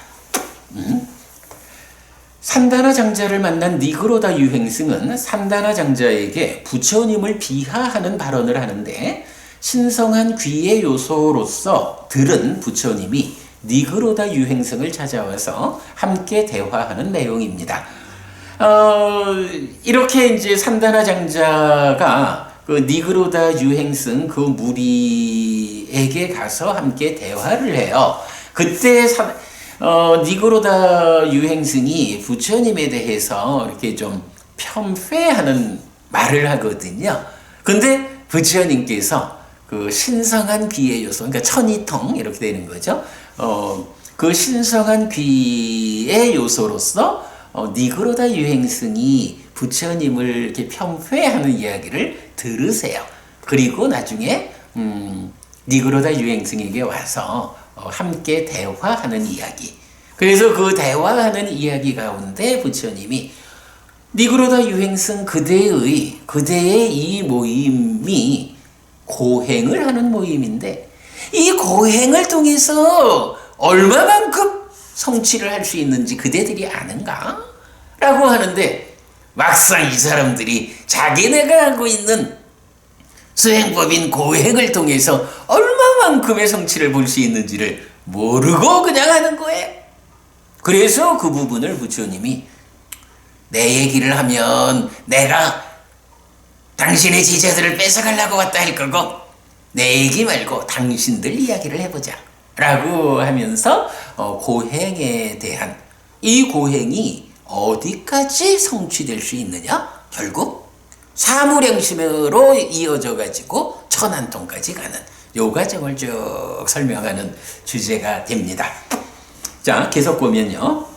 산다나 장자를 만난 니그로다 유행승은 산다나 장자에게 부처님을 비하하는 발언을 하는데 신성한 귀의 요소로서 들은 부처님이 니그로다 유행승을 찾아와서 함께 대화하는 내용입니다. 이렇게 이제 산다나 장자가 그 니그로다 유행승 그 무리에게 가서 함께 대화를 해요. 그때 니그로다 유행승이 부처님에 대해서 이렇게 좀 편회하는 말을 하거든요. 근데 부처님께서 그 신성한 귀의 요소, 그러니까 천이통 이렇게 되는 거죠. 그 신성한 귀의 요소로서 니그로다 유행승이 부처님을 이렇게 편회하는 이야기를 들으세요. 그리고 나중에 니그로다 유행승에게 와서 함께 대화하는 이야기. 그래서 그 대화하는 이야기 가운데 부처님이 니그로다 유행승 그대의 이 모임이 고행을 하는 모임인데 이 고행을 통해서 얼마만큼 성취를 할 수 있는지 그대들이 아는가? 라고 하는데 막상 이 사람들이 자기네가 하고 있는 수행법인 고행을 통해서 얼마만큼의 성취를 볼 수 있는지를 모르고 그냥 하는 거예요. 그래서 그 부분을 부처님이 내 얘기를 하면 내가 당신의 지자들을 뺏어가려고 왔다 할 거고 내 얘기 말고 당신들 이야기를 해보자 라고 하면서 고행에 대한 이 고행이 어디까지 성취될 수 있느냐? 결국 사무량심으로 이어져 가지고 천안통까지 가는 요 과정을 쭉 설명하는 주제가 됩니다. 자, 계속 보면요.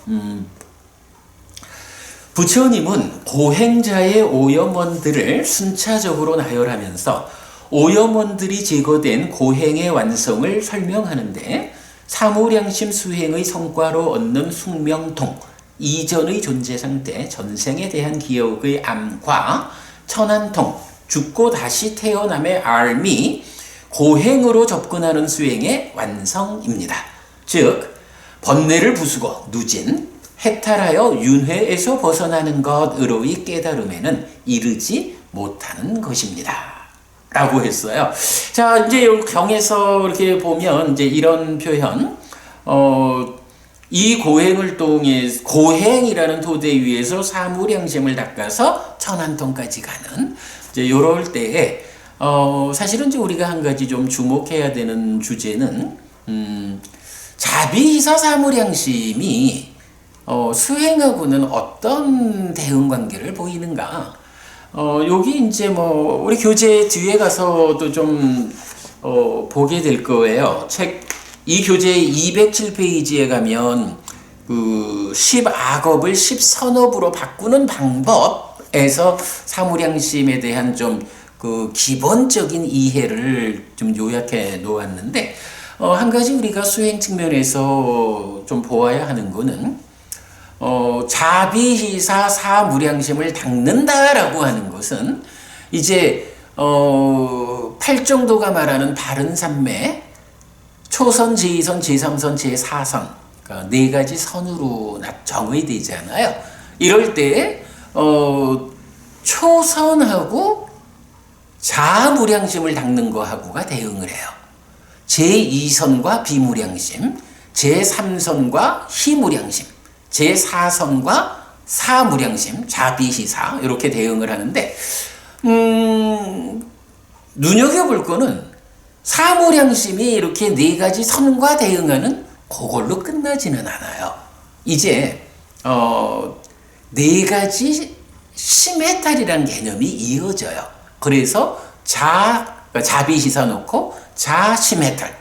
부처님은 고행자의 오염원들을 순차적으로 나열하면서 오염원들이 제거된 고행의 완성을 설명하는데 사무량심 수행의 성과로 얻는 숙명통, 이전의 존재 상태, 전생에 대한 기억의 암과 천안통, 죽고 다시 태어남의 알미, 고행으로 접근하는 수행의 완성입니다. 즉 번뇌를 부수고 누진, 해탈하여 윤회에서 벗어나는 것으로의 깨달음에는 이르지 못하는 것입니다. 라고 했어요. 자, 이제 경에서 이렇게 보면 이제 이런 표현, 이 고행을 통해 고행이라는 토대 위에서 사무량심을 닦아서 천안통까지 가는 이제 요럴 때에 사실은 이제 우리가 한 가지 좀 주목해야 되는 주제는 자비이사 사무량심이 수행하고는 어떤 대응 관계를 보이는가? 여기 이제 우리 교재 뒤에 가서도 좀 보게 될 거예요. 이 교재 207페이지에 가면 그 10악업을 10선업으로 바꾸는 방법에서 사무량심에 대한 좀 그 기본적인 이해를 좀 요약해 놓았는데 한 가지 우리가 수행 측면에서 좀 보아야 하는 거는 자비희사 사무량심을 닦는다라고 하는 것은 이제 팔정도가 말하는 바른 삼매, 초선, 제2선, 제3선, 제4선, 그러니까 네 가지 선으로 정의되잖아요. 이럴 때 초선하고 자무량심을 닦는 거하고가 대응을 해요. 제2선과 비무량심, 제3선과 희무량심, 제4선과 사무량심, 자비희사 이렇게 대응을 하는데 눈여겨볼 거는 사무량심이 이렇게 네 가지 선과 대응하는 그걸로 끝나지는 않아요. 이제 네 가지 시메탈이라는 개념이 이어져요. 그래서 자비희사 놓고 자시메탈,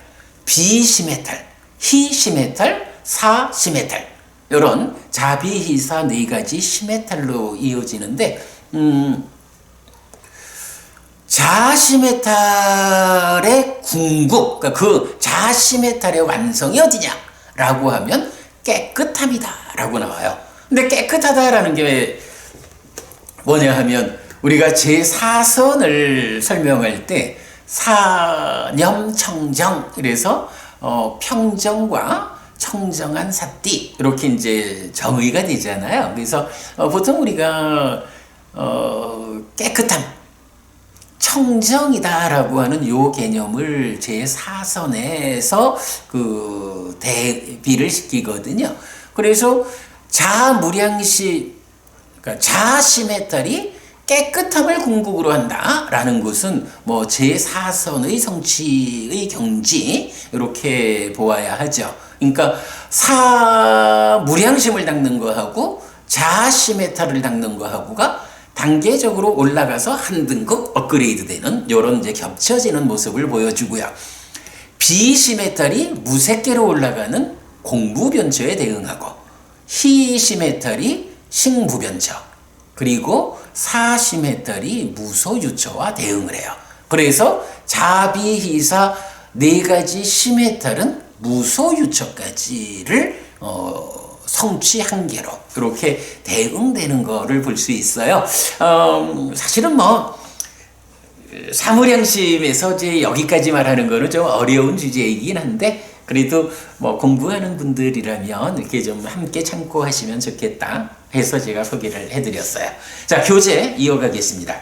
비시메탈, 희시메탈, 사시메탈 이런 자비희사 네 가지 시메탈로 이어지는데 자시메탈의 궁극, 그러니까 그 자시메탈의 완성이 어디냐라고 하면 깨끗함이다라고 나와요. 근데 깨끗하다라는 게 뭐냐 하면 우리가 제4선을 설명할 때 사념청정, 그래서 평정과 청정한 삿띠 이렇게 이제 정의가 되잖아요. 그래서 보통 우리가 깨끗함, 청정이다라고 하는 요 개념을 제4선에서 그 대비를 시키거든요. 그래서 자무량시, 그러니까 자시메탈이 깨끗함을 궁극으로 한다라는 것은 제4선의 성취의 경지 이렇게 보아야 하죠. 그러니까 사무량심을 닦는 거하고 자시메탈을 닦는 거하고가 단계적으로 올라가서 한 등급 업그레이드 되는 이런 이제 겹쳐지는 모습을 보여주고요. 비시메탈이 무색계로 올라가는 공부변처에 대응하고 희시메탈이 식무변처, 그리고 사시메탈이 무소유처와 대응을 해요. 그래서 자비희사 네 가지 시메탈은 무소유처까지를 성취한 개로 이렇게 대응되는 거를 볼 수 있어요. 사실은 사무량심에서 이제 여기까지 말하는 거는 좀 어려운 주제이긴 한데 그래도 공부하는 분들이라면 이렇게 좀 함께 참고하시면 좋겠다 해서 제가 소개를 해드렸어요. 자, 교재 이어가겠습니다.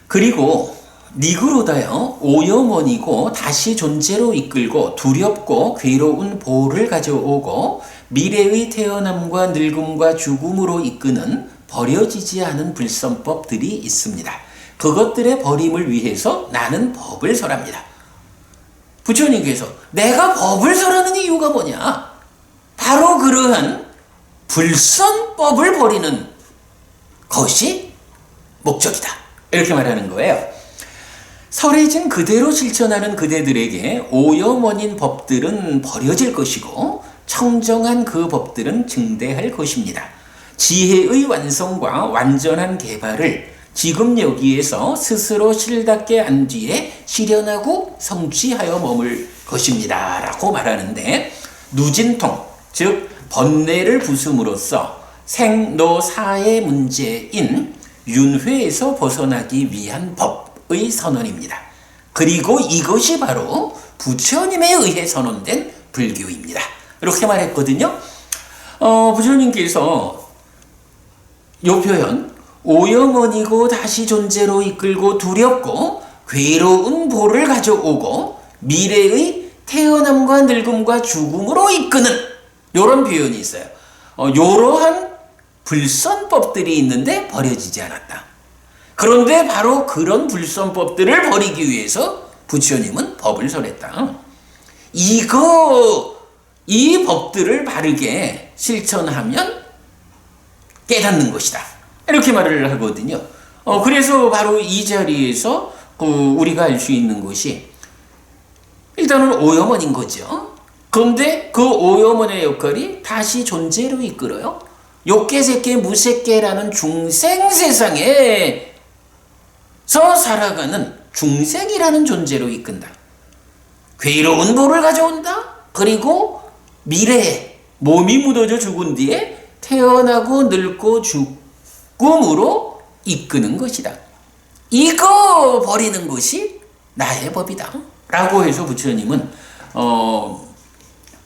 그리고 니그로다여 오염원이고 다시 존재로 이끌고 두렵고 괴로운 보를 가져오고 미래의 태어남과 늙음과 죽음으로 이끄는 버려지지 않은 불선법들이 있습니다. 그것들의 버림을 위해서 나는 법을 설합니다. 부처님께서 내가 법을 설하는 이유가 뭐냐? 바로 그러한 불선법을 버리는 것이 목적이다. 이렇게 말하는 거예요. 설해진 그대로 실천하는 그대들에게 오염원인 법들은 버려질 것이고 청정한 그 법들은 증대할 것입니다. 지혜의 완성과 완전한 개발을 지금 여기에서 스스로 실답게 안 뒤에 실현하고 성취하여 머물 것입니다. 라고 말하는데 누진통, 즉 번뇌를 부숨으로써 생로사의 문제인 윤회에서 벗어나기 위한 법의 선언입니다. 그리고 이것이 바로 부처님에 의해 선언된 불교입니다. 이렇게 말했거든요. 부처님께서 요 표현 오염원이고 다시 존재로 이끌고 두렵고 괴로운 보를 가져오고 미래의 태어남과 늙음과 죽음으로 이끄는 요런 표현이 있어요. 요러한 불선법들이 있는데 버려지지 않았다. 그런데 바로 그런 불선법들을 버리기 위해서 부처님은 법을 설했다. 이 법들을 바르게 실천하면 깨닫는 것이다. 이렇게 말을 하거든요. 그래서 바로 이 자리에서 우리가 알 수 있는 것이 일단은 오염원인 거죠. 그런데 그 오염원의 역할이 다시 존재로 이끌어요. 욕계색계 무색계라는 중생 세상에서 살아가는 중생이라는 존재로 이끈다. 괴로운 보를 가져온다. 그리고 미래에 몸이 묻어져 죽은 뒤에 태어나고 늙고 죽음으로 이끄는 것이다. 이거 버리는 것이 나의 법이다. 라고 해서 부처님은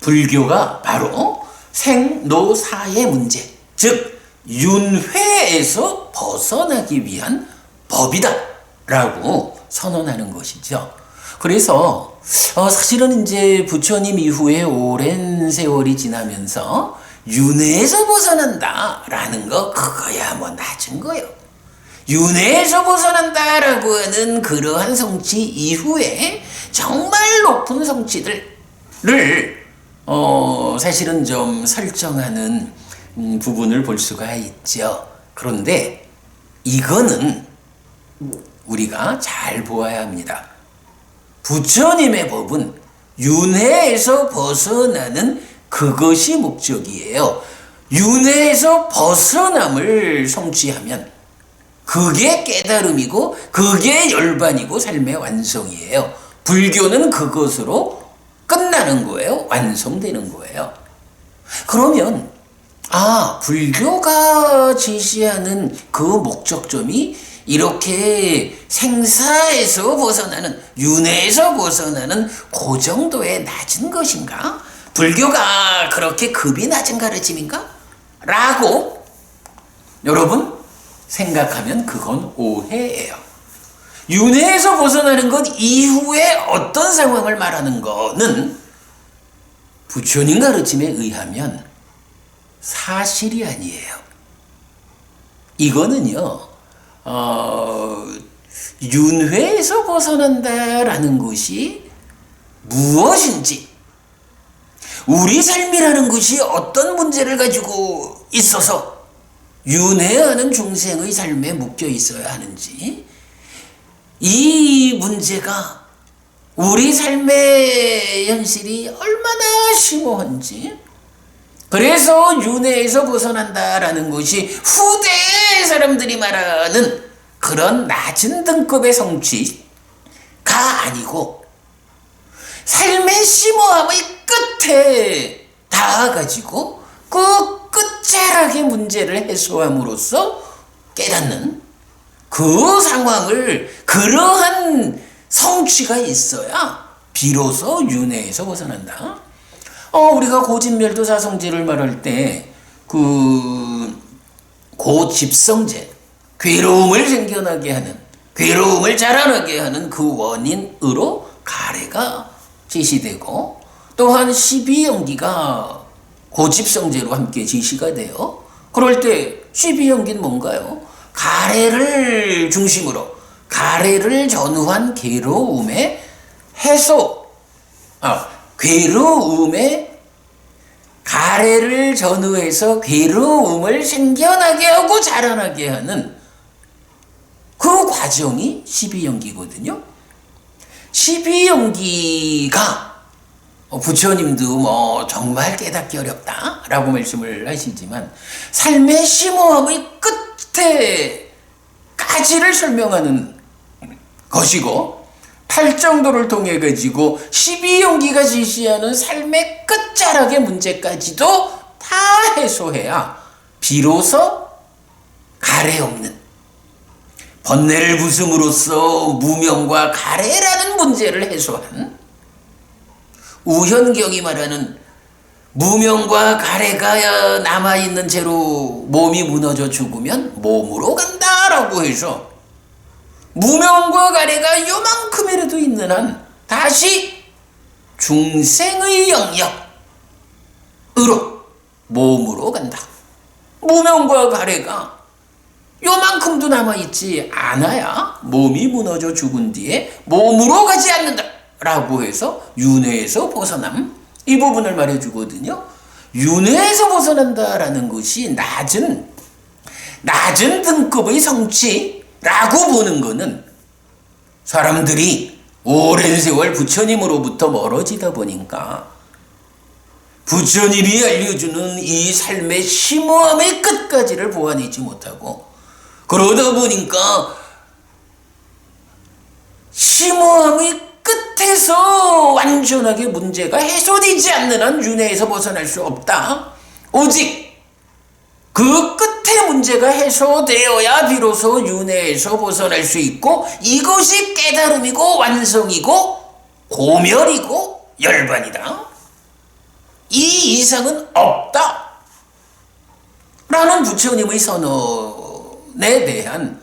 불교가 바로 생로사의 문제, 즉 윤회에서 벗어나기 위한 법이다 라고 선언하는 것이죠. 그래서 사실은 이제 부처님 이후에 오랜 세월이 지나면서 윤회에서 벗어난다 라는 거 그거야 뭐 낮은 거예요. 윤회에서 벗어난다라고 하는 그러한 성취 이후에 정말 높은 성취들을 사실은 좀 설정하는 부분을 볼 수가 있죠. 그런데 이거는 우리가 잘 보아야 합니다. 부처님의 법은 윤회에서 벗어나는 그것이 목적이에요. 윤회에서 벗어남을 성취하면 그게 깨달음이고 그게 열반이고 삶의 완성이에요. 불교는 그것으로 끝나는 거예요. 완성되는 거예요. 그러면 불교가 제시하는 그 목적점이 이렇게 생사에서 벗어나는 윤회에서 벗어나는 그 정도의 낮은 것인가? 불교가 그렇게 급이 낮은 가르침인가? 라고 여러분 생각하면 그건 오해예요. 윤회에서 벗어나는 것 이후에 어떤 상황을 말하는 거는 부처님 가르침에 의하면 사실이 아니에요. 이거는요, 윤회에서 벗어난다라는 것이 무엇인지, 우리 삶이라는 것이 어떤 문제를 가지고 있어서 윤회하는 중생의 삶에 묶여 있어야 하는지, 이 문제가 우리 삶의 현실이 얼마나 심오한지, 그래서 윤회에서 벗어난다라는 것이 후대 사람들이 말하는 그런 낮은 등급의 성취가 아니고 삶의 심오함의 끝에 닿아가지고 그 끝자락의 문제를 해소함으로써 깨닫는 그 상황을, 그러한 성취가 있어야 비로소 윤회에서 벗어난다. 우리가 고진멸도 사성제를 말할 때 고집성제, 괴로움을 생겨나게 하는, 괴로움을 자라나게 하는 그 원인으로 가래가 제시되고, 또한 12연기가 고집성제로 함께 제시가 돼요. 그럴 때 시비연기는 뭔가요? 가래를 중심으로 가래를 전후한 괴로움의 해소, 괴로움의 가래를 전후해서 괴로움을 생겨나게 하고 자라나게 하는 그 과정이 시비연기거든요. 시비연기가 부처님도 뭐 정말 깨닫기 어렵다라고 말씀을 하시지만 삶의 심오함의 끝에까지를 설명하는 것이고 팔정도를 통해 가지고 시비연기가 제시하는 삶의 끝자락의 문제까지도 다 해소해야 비로소 가래 없는 번뇌를 부숨으로써 무명과 가래라는 문제를 해소한 우현경이 말하는 무명과 가래가 남아있는 채로 몸이 무너져 죽으면 몸으로 간다라고 해서 무명과 가래가 요만큼이라도 있는 한 다시 중생의 영역으로 몸으로 간다. 무명과 가래가 요만큼도 남아있지 않아야 몸이 무너져 죽은 뒤에 몸으로 가지 않는다 라고 해서 윤회에서 벗어남, 이 부분을 말해주거든요. 윤회에서 벗어난다라는 것이 낮은 등급의 성취라고 보는 것은 사람들이 오랜 세월 부처님으로부터 멀어지다 보니까 부처님이 알려주는 이 삶의 심오함의 끝까지를 보아내지 못하고 그러다 보니까 심오함의 끝에서 완전하게 문제가 해소되지 않는 한 윤회에서 벗어날 수 없다. 오직 그 끝에 문제가 해소되어야 비로소 윤회에서 벗어날 수 있고 이것이 깨달음이고 완성이고 고멸이고 열반이다. 이 이상은 없다. 라는 부처님의 선언에 대한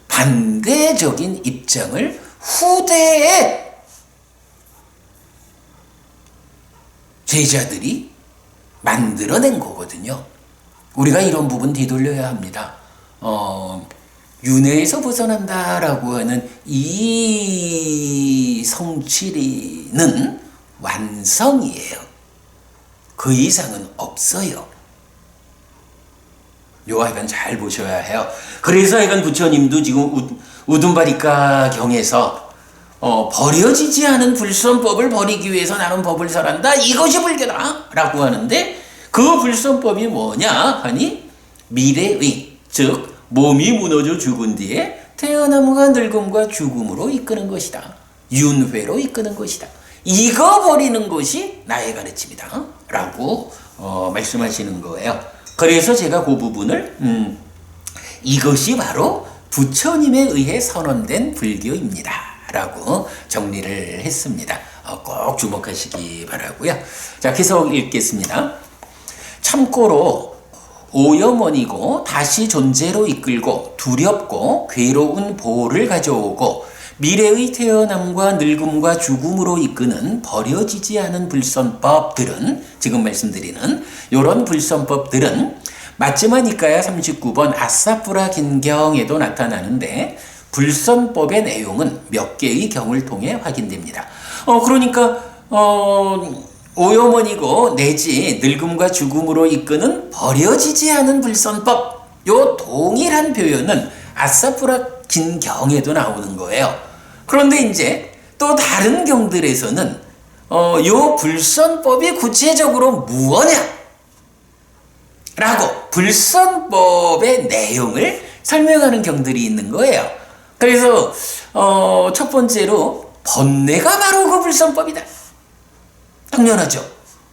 반대적인 입장을 후대의 제자들이 만들어낸 거거든요. 우리가 이런 부분 뒤돌려야 합니다. 윤회에서 벗어난다라고 하는 이 성취는 완성이에요. 그 이상은 없어요. 요 하여간 잘 보셔야 해요. 그래서 하여간 부처님도 지금 우둔바리카 경에서 버려지지 않은 불선법을 버리기 위해서 나는 법을 설한다. 이것이 불교다 라고 하는데 그 불선법이 뭐냐 하니 미래의, 즉 몸이 무너져 죽은 뒤에 태어남과 늙음과 죽음으로 이끄는 것이다. 윤회로 이끄는 것이다. 이거 버리는 것이 나의 가르침이다 라고 말씀하시는 거예요. 그래서 제가 그 부분을 이것이 바로 부처님에 의해 선언된 불교입니다 라고 정리를 했습니다. 꼭 주목하시기 바라고요. 자, 계속 읽겠습니다. 참고로 오염원이고 다시 존재로 이끌고 두렵고 괴로운 보호를 가져오고 미래의 태어남과 늙음과 죽음으로 이끄는 버려지지 않은 불선법들은, 지금 말씀드리는 이런 불선법들은 마츠마 니카야 39번 아사푸라 긴경에도 나타나는데 불선법의 내용은 몇 개의 경을 통해 확인됩니다. 그러니까 오염원이고 내지 늙음과 죽음으로 이끄는 버려지지 않은 불선법, 요 동일한 표현은 아사푸라 긴경에도 나오는 거예요. 그런데 이제 또 다른 경들에서는 요 불선법이 구체적으로 무엇냐 라고 불선법의 내용을 설명하는 경들이 있는 거예요. 그래서 첫 번째로 번뇌가 바로 그 불선법이다. 당연하죠.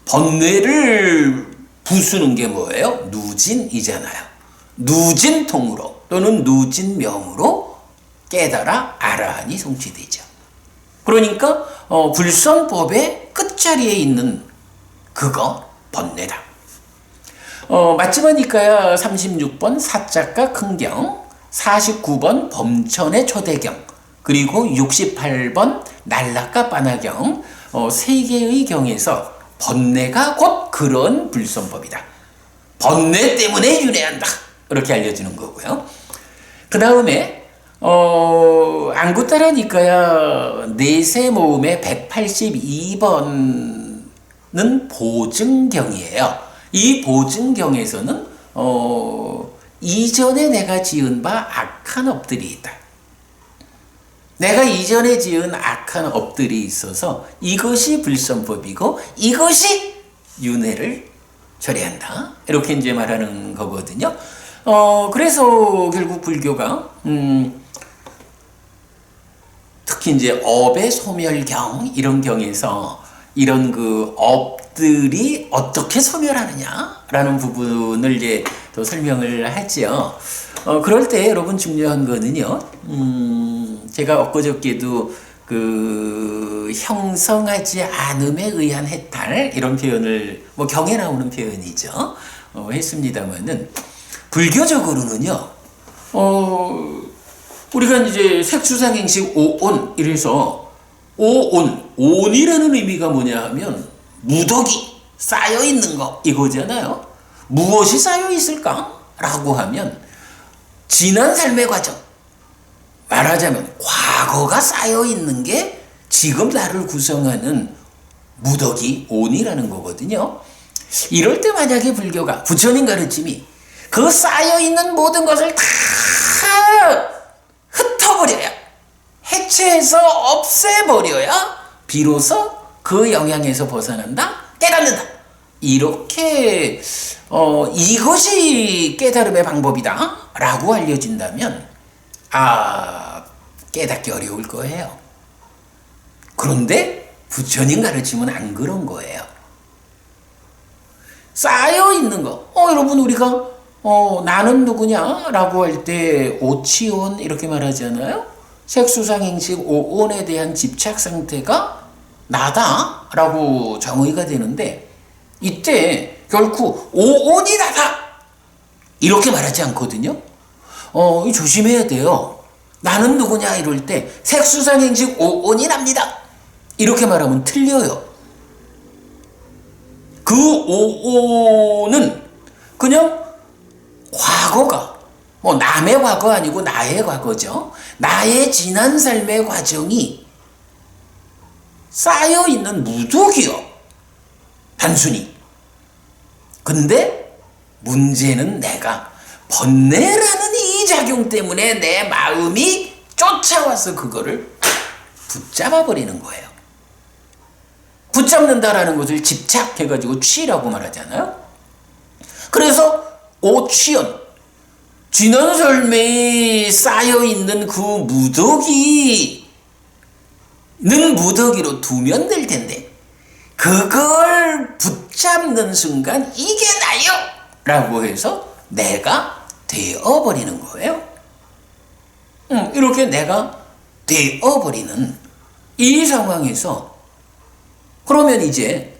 번뇌를 부수는 게 뭐예요? 누진이잖아요. 누진통으로 또는 누진명으로 깨달아 아라한이 성취되죠. 그러니까 불선법의 끝자리에 있는 그거 번뇌다. 마츠마 니카야 36번 사자가 큰경, 49번 범천의 초대경, 그리고 68번 날라카 빠나경, 세 개의 경에서 번뇌가 곧 그런 불선법이다. 번뇌 때문에 윤회한다. 이렇게 알려주는 거고요. 그 다음에 안구따라니까야 내세 모음의 182번은 보증경이에요. 이 보증경에서는 이전에 내가 지은 바 악한 업들이 있다. 내가 이전에 지은 악한 업들이 있어서 이것이 불선법이고 이것이 윤회를 처리한다. 이렇게 이제 말하는 거거든요. 그래서 결국 불교가 특히 이제 업의 소멸경 이런 경에서 이런 그 업들이 어떻게 소멸하느냐라는 부분을 이제 또 설명을 하지요. 그럴 때 여러분 중요한 거는요. 제가 엊그저께도 그 형성하지 않음에 의한 해탈 이런 표현을 뭐 경에 나오는 표현이죠. 했습니다만은 불교적으로는요. 우리가 이제 색수상행식 오온 이래서 온이라는 의미가 뭐냐 하면 무덕이 쌓여 있는 거 이거잖아요. 무엇이 쌓여 있을까라고 하면 지난 삶의 과정, 말하자면 과거가 쌓여 있는 게 지금 나를 구성하는 무덕이 온이라는 거거든요. 이럴 때 만약에 불교가 부처님 가르침이 그 쌓여 있는 모든 것을 다 흩어버려야, 해체해서 없애버려야 비로소 그 영향에서 벗어난다, 깨닫는다. 이렇게 이것이 깨달음의 방법이다 라고 알려진다면 깨닫기 어려울 거예요. 그런데 부처님 가르침은 안 그런 거예요. 쌓여있는 거. 여러분 우리가 나는 누구냐 라고 할 때 오치온 이렇게 말하잖아요. 색수상행식 오온에 대한 집착 상태가 나다 라고 정의가 되는데 이때 결코 오온이 나다 이렇게 말하지 않거든요. 조심해야 돼요. 나는 누구냐 이럴 때 색수상행식 오온이 납니다 이렇게 말하면 틀려요. 그 오온은 그냥 과거가 뭐 남의 과거 아니고 나의 과거죠. 나의 지난 삶의 과정이 쌓여있는 무덕이요. 단순히. 근데 문제는 내가 번뇌라는 이 작용 때문에 내 마음이 쫓아와서 그거를 붙잡아 버리는 거예요. 붙잡는다라는 것을 집착해가지고 취라고 말하잖아요. 그래서 오취연, 지난 삶에 쌓여있는 그 무덕이는 무덕이로 두면 될 텐데 그걸 붙잡는 순간 이게 나요! 라고 해서 내가 되어버리는 거예요. 이렇게 내가 되어버리는 이 상황에서 그러면 이제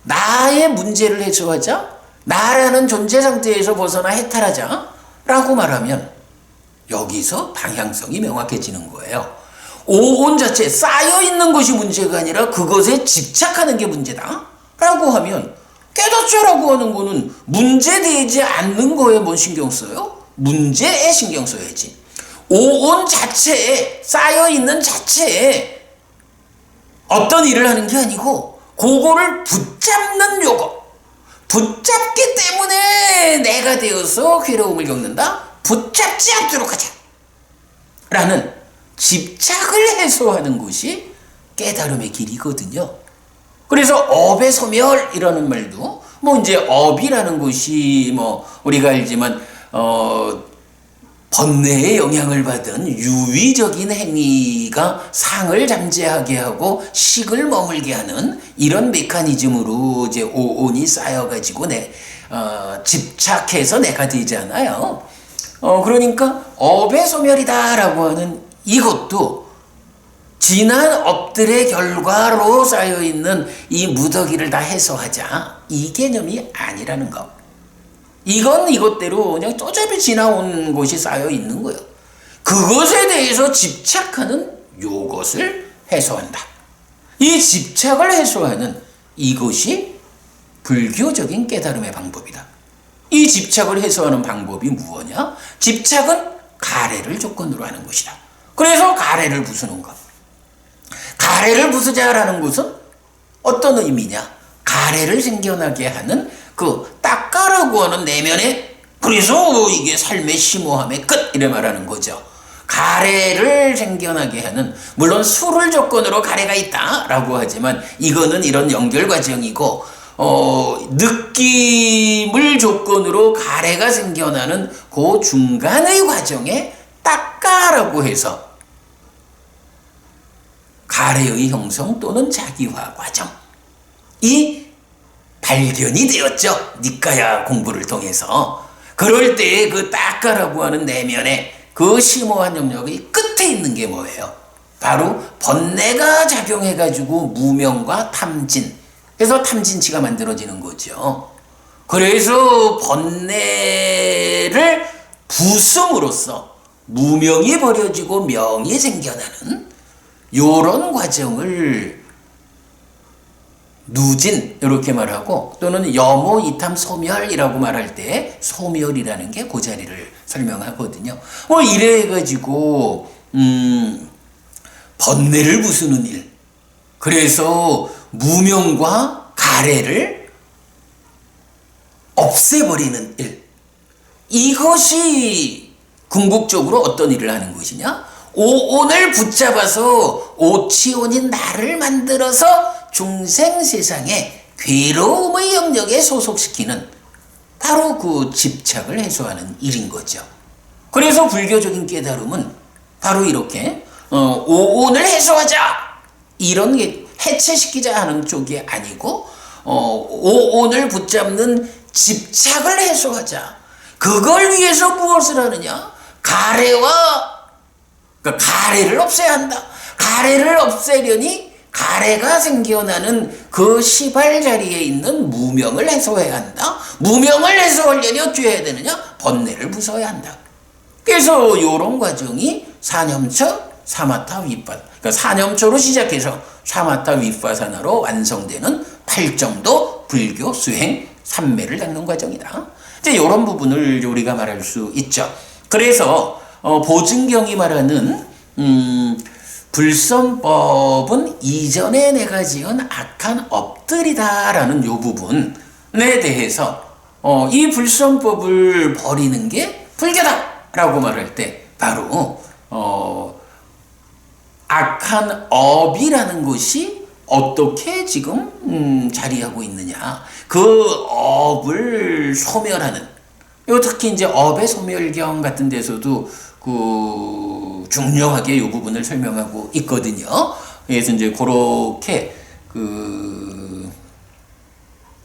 나의 문제를 해소하자, 나라는 존재 상태에서 벗어나 해탈하자 라고 말하면 여기서 방향성이 명확해지는 거예요. 오온 자체 쌓여있는 것이 문제가 아니라 그것에 집착하는 게 문제다 라고 하면 깨닫자라고 하는 거는 문제되지 않는 거에 뭔 신경 써요? 문제에 신경 써야지. 오온 자체에 쌓여있는 자체에 어떤 일을 하는 게 아니고 그거를 붙잡는 요거. 붙잡기 때문에 내가 되어서 괴로움을 겪는다. 붙잡지 않도록 하자 라는 집착을 해소하는 것이 깨달음의 길이거든요. 그래서 업의 소멸이라는 말도 뭐 이제 업이라는 것이 뭐 우리가 알지만 번뇌의 영향을 받은 유의적인 행위가 상을 잠재하게 하고 식을 머물게 하는 이런 메커니즘으로 이제 오온이 쌓여가지고 집착해서 내가 되잖아요. 그러니까 업의 소멸이다라고 하는 이것도 지난 업들의 결과로 쌓여있는 이 무더기를 다 해소하자 이 개념이 아니라는 거. 이건 이것대로 그냥 쪼잡이 지나온 것이 쌓여 있는 거예요. 그것에 대해서 집착하는 요것을 해소한다. 이 집착을 해소하는 이것이 불교적인 깨달음의 방법이다. 이 집착을 해소하는 방법이 무엇이냐? 집착은 가래를 조건으로 하는 것이다. 그래서 가래를 부수는 것. 가래를 부수자라는 것은 어떤 의미냐? 가래를 생겨나게 하는 그 딱가라고 하는 내면에, 그래서 이게 삶의 심오함의 끝 이래 말하는 거죠. 가래를 생겨나게 하는, 물론 술을 조건으로 가래가 있다라고 하지만 이거는 이런 연결 과정이고, 느낌을 조건으로 가래가 생겨나는 그 중간의 과정에 딱가라고 해서 가래의 형성 또는 자기화 과정이 발견이 되었죠. 니까야 공부를 통해서. 그럴 때 그 딱가라고 하는 내면에 그 심오한 영역의 끝에 있는 게 뭐예요? 바로 번뇌가 작용해가지고 무명과 탐진, 그래서 탐진치가 만들어지는 거죠. 그래서 번뇌를 부숨으로써 무명이 버려지고 명이 생겨나는 요런 과정을 누진 이렇게 말하고, 또는 여모 이탐 소멸이라고 말할 때 소멸이라는 게 그 자리를 설명하거든요. 이래 가지고 번뇌를 부수는 일, 그래서 무명과 가래를 없애버리는 일, 이것이 궁극적으로 어떤 일을 하는 것이냐? 오온을 붙잡아서 오치온인 나를 만들어서 중생 세상에 괴로움의 영역에 소속시키는 바로 그 집착을 해소하는 일인 거죠. 그래서 불교적인 깨달음은 바로 이렇게 오온을 해소하자, 이런 게 해체시키자 하는 쪽이 아니고, 오온을 붙잡는 집착을 해소하자. 그걸 위해서 무엇을 하느냐? 그러니까 가래를 없애야 한다. 가래를 없애려니 가래가 생겨나는 그 시발 자리에 있는 무명을 해소해야 한다. 무명을 해소하려니 어떻게 해야 되느냐? 번뇌를 부숴야 한다. 그래서 이런 과정이 사념처, 사마타, 위파, 그러니까 사념처로 시작해서 사마타, 위파사나로 완성되는 8정도 불교 수행 삼매를 닦는 과정이다. 이제 이런 부분을 우리가 말할 수 있죠. 그래서 보증경이 말하는 불선법은 이전에 내가 지은 악한 업들이다라는 요 부분에 대해서 이 불선법을 버리는 게 불교다라고 말할 때 바로 악한 업이라는 것이 어떻게 지금 자리하고 있느냐, 그 업을 소멸하는, 특히 이제 업의 소멸경 같은 데서도 그 중요하게 이 부분을 설명하고 있거든요. 그래서 이제 그렇게 그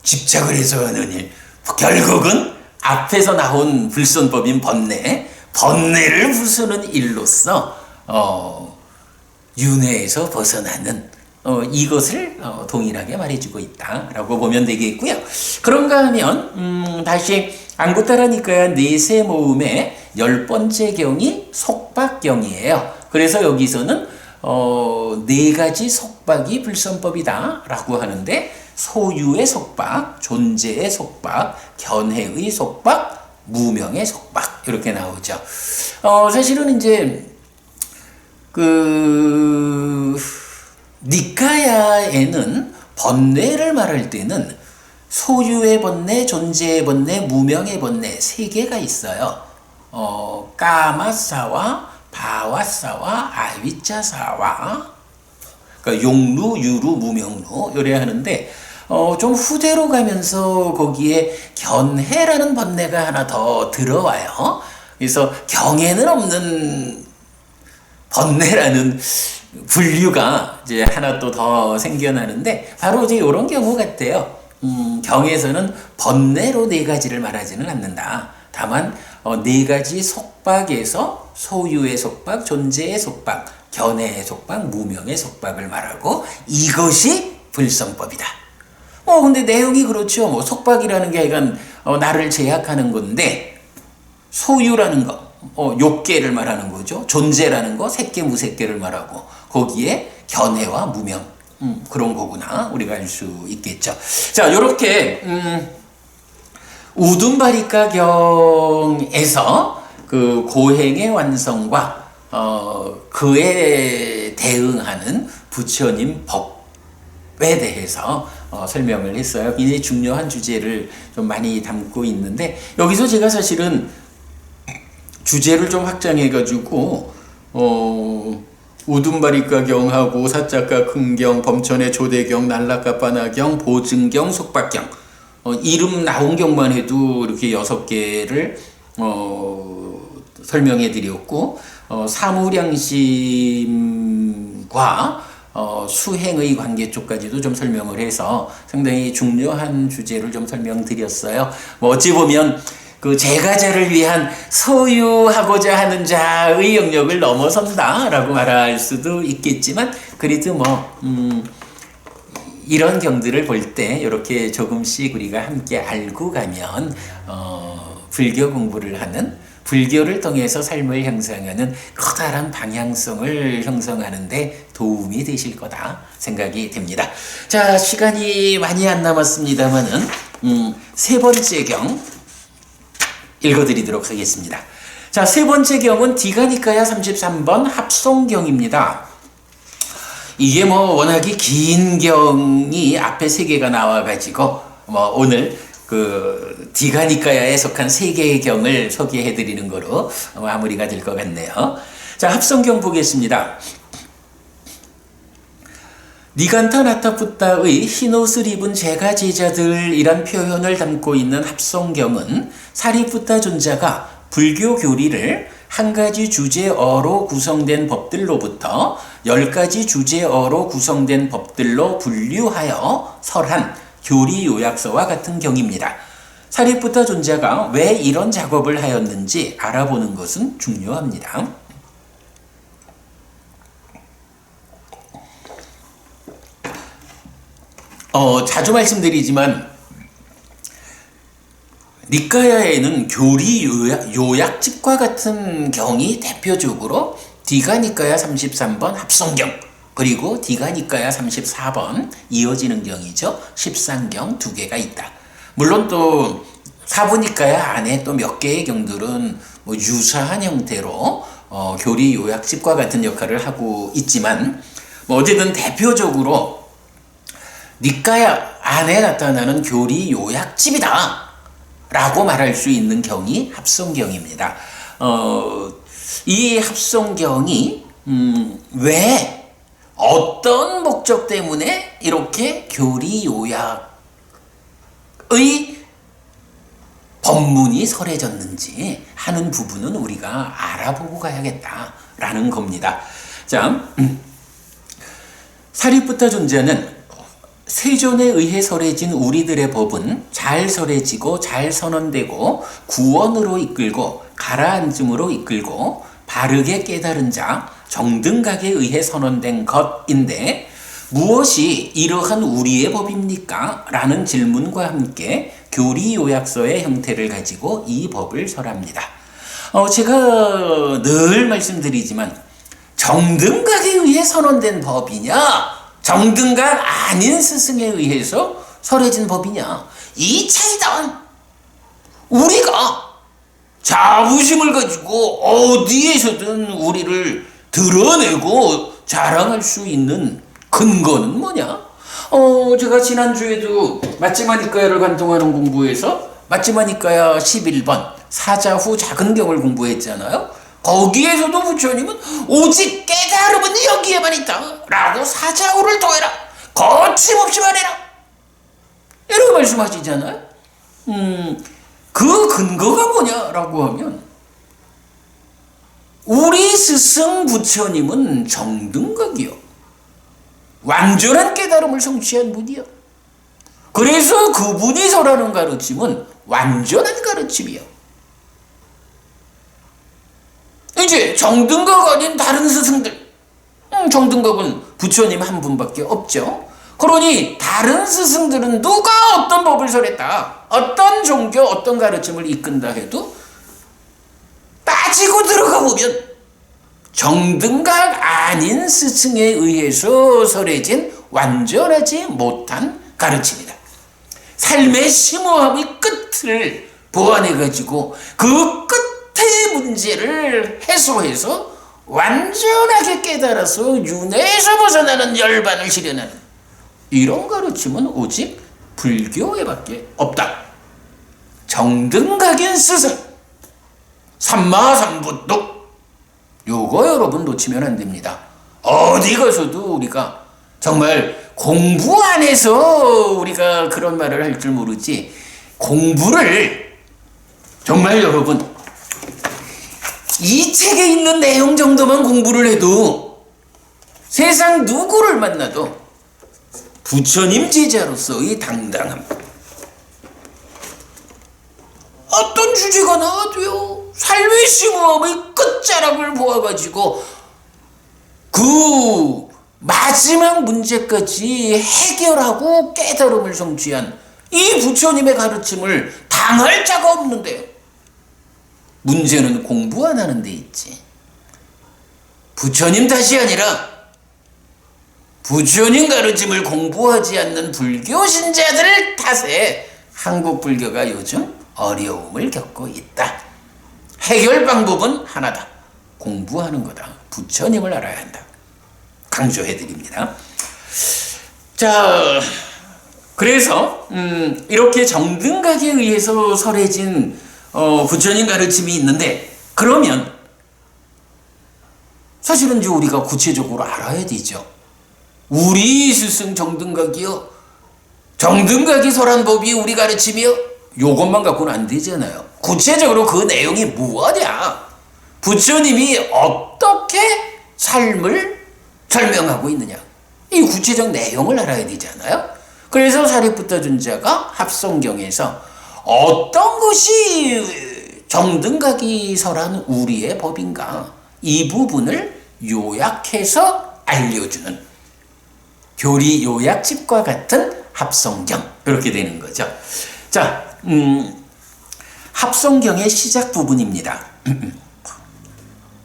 집착을 해소하는 일, 결국은 앞에서 나온 불선법인 번뇌를 부수는 일로서 윤회에서 벗어나는 이것을 동일하게 말해주고 있다라고 보면 되겠고요. 그런가 하면 다시 안구타라 니까야 네세 모음의 10번째 경이 속박경이에요. 그래서 여기서는 네 가지 속박이 불선법이다 라고 하는데, 소유의 속박, 존재의 속박, 견해의 속박, 무명의 속박, 이렇게 나오죠. 사실은 이제 니카야에는 번뇌를 말할 때는 소유의 번뇌, 존재의 번뇌, 무명의 번뇌 세 개가 있어요. 까마사와 바와사와 아위짜사와, 그러니까 용루, 유루, 무명루 요래 하는데, 좀 후대로 가면서 거기에 견해라는 번뇌가 하나 더 들어와요. 그래서 경에는 없는 번뇌라는 분류가 이제 하나 또 더 생겨나는데, 바로 이제 이런 경우 같아요. 경에서는 번뇌로 네 가지를 말하지는 않는다. 다만 네 가지 속박에서 소유의 속박, 존재의 속박, 견해의 속박, 무명의 속박을 말하고, 이것이 불선법이다. 근데 내용이 그렇죠. 뭐 속박이라는 게 약간 나를 제약하는 건데, 소유라는 거, 욕계를 말하는 거죠. 존재라는 거, 색계, 무색계를 말하고, 거기에 견해와 무명, 그런 거구나 우리가 알 수 있겠죠. 자, 요렇게 우둔바리가경에서 그 고행의 완성과 그에 대응하는 부처님 법에 대해서 설명을 했어요. 굉장히 중요한 주제를 좀 많이 담고 있는데, 여기서 제가 사실은 주제를 좀 확장해가지고 우둔바리가경하고 사자가 큰경, 범천의 조대경, 날라가 빠나경, 보증경, 속박경, 이름 나온 경만 해도 이렇게 6개를 설명해 드렸고, 사무량심과 수행의 관계 쪽까지도 좀 설명을 해서 상당히 중요한 주제를 좀 설명드렸어요. 뭐 어찌 보면 그 제가자를 위한 소유하고자 하는 자의 영역을 넘어선다라고 말할 수도 있겠지만, 그래도 뭐 이런 경들을 볼 때 이렇게 조금씩 우리가 함께 알고 가면 불교 공부를 하는, 불교를 통해서 삶을 형성하는 커다란 방향성을 형성하는 데 도움이 되실 거다 생각이 됩니다. 자, 시간이 많이 안 남았습니다만은 세 번째 경 읽어드리도록 하겠습니다. 자, 세 번째 경은 디가니카야 33번 합송경입니다. 이게 뭐 워낙에 긴 경이 앞에 3개가 나와가지고 뭐 오늘 그 디가니카야에 속한 3개의 경을 소개해드리는 거로 마무리가 될 것 같네요. 자, 합성경 보겠습니다. 니간타 나타푸타의 흰옷을 입은 제가 제자들이란 표현을 담고 있는 합성경은 사리푸타 존자가 불교 교리를 한 가지 주제어로 구성된 법들로부터 10가지 주제어로 구성된 법들로 분류하여 설한 교리 요약서와 같은 경입니다. 사리푸타 존자가 왜 이런 작업을 하였는지 알아보는 것은 중요합니다. 자주 말씀드리지만 니카야에는 교리 요약집과 같은 경이 대표적으로 디가니카야 33번 합성경, 그리고 디가니카야 34번 이어지는 경이죠. 13경 2개가 있다. 물론 또 사부니카야 안에 또 몇 개의 경들은 뭐 유사한 형태로 교리 요약집과 같은 역할을 하고 있지만, 뭐 어쨌든 대표적으로 니카야 안에 나타나는 교리 요약집이다 라고 말할 수 있는 경이 합성경입니다. 이 합성경이 왜 어떤 목적 때문에 이렇게 교리 요약의 법문이 설해졌는지 하는 부분은 우리가 알아보고 가야겠다라는 겁니다. 자, 사리푸타 존자는 세존에 의해 설해진 우리들의 법은 잘 설해지고 잘 선언되고 구원으로 이끌고 가라앉음으로 이끌고 바르게 깨달은 자 정등각에 의해 선언된 것인데, 무엇이 이러한 우리의 법입니까? 라는 질문과 함께 교리 요약서의 형태를 가지고 이 법을 설합니다. 제가 늘 말씀드리지만 정등각에 의해 선언된 법이냐, 정등각 아닌 스승에 의해서 설해진 법이냐, 이 차이다. 우리가 자부심을 가지고 어디에서든 우리를 드러내고 자랑할 수 있는 근거는 뭐냐? 제가 지난주에도 마찌마니까야를 관통하는 공부에서 마찌마니까야 11번 사자후 작은 경을 공부했잖아요. 거기에서도 부처님은 오직 깨달음은 여기에만 있다 라고 사자후를 더해라, 거침없이 말해라, 이렇게 말씀하시잖아요. 그 근거가 뭐냐라고 하면 우리 스승 부처님은 정등각이요, 완전한 깨달음을 성취한 분이요. 그래서 그분이 설하는 가르침은 완전한 가르침이요. 이제 정등각 아닌 다른 스승들, 정등각은 부처님 한 분밖에 없죠. 그러니 다른 스승들은 누가 어떤 법을 설했다, 어떤 종교, 어떤 가르침을 이끈다 해도 따지고 들어가 보면 정등각 아닌 스승에 의해서 설해진 완전하지 못한 가르침이다. 삶의 심오함의 끝을 보완해가지고 그 끝의 문제를 해소해서 완전하게 깨달아서 윤회에서 벗어나는 열반을 실현하는 이런 가르침은 오직 불교에밖에 없다. 정등각인 스승, 삼마삼부뚝, 요거 여러분 놓치면 안 됩니다. 어디 가서도 우리가 정말 공부 안 해서 우리가 그런 말을 할 줄 모르지, 공부를 정말 여러분 이 책에 있는 내용 정도만 공부를 해도 세상 누구를 만나도 부처님 제자로서의 당당함, 어떤 주제가 나와도요 삶의 심오함의 끝자락을 보아가지고 그 마지막 문제까지 해결하고 깨달음을 성취한 이 부처님의 가르침을 당할 자가 없는데요. 문제는 공부 안 하는 데 있지. 부처님 탓이 아니라 부처님 가르침을 공부하지 않는 불교 신자들 탓에 한국 불교가 요즘 어려움을 겪고 있다. 해결 방법은 하나다. 공부하는 거다. 부처님을 알아야 한다. 강조해드립니다. 자, 그래서 이렇게 정등각에 의해서 설해진 부처님 가르침이 있는데, 그러면 사실은 이제 우리가 구체적으로 알아야 되죠. 우리 스승 정등각이요, 정등각이 설한 법이 우리 가르침이요, 요것만 갖고는 안 되잖아요. 구체적으로 그 내용이 무엇이야? 부처님이 어떻게 삶을 설명하고 있느냐, 이 구체적 내용을 알아야 되잖아요. 그래서 사리푸타尊자가 합성경에서 어떤 것이 정등각이 설한 우리의 법인가, 이 부분을 요약해서 알려주는 교리 요약집과 같은 합성경, 그렇게 되는 거죠. 자, 합성경의 시작 부분입니다.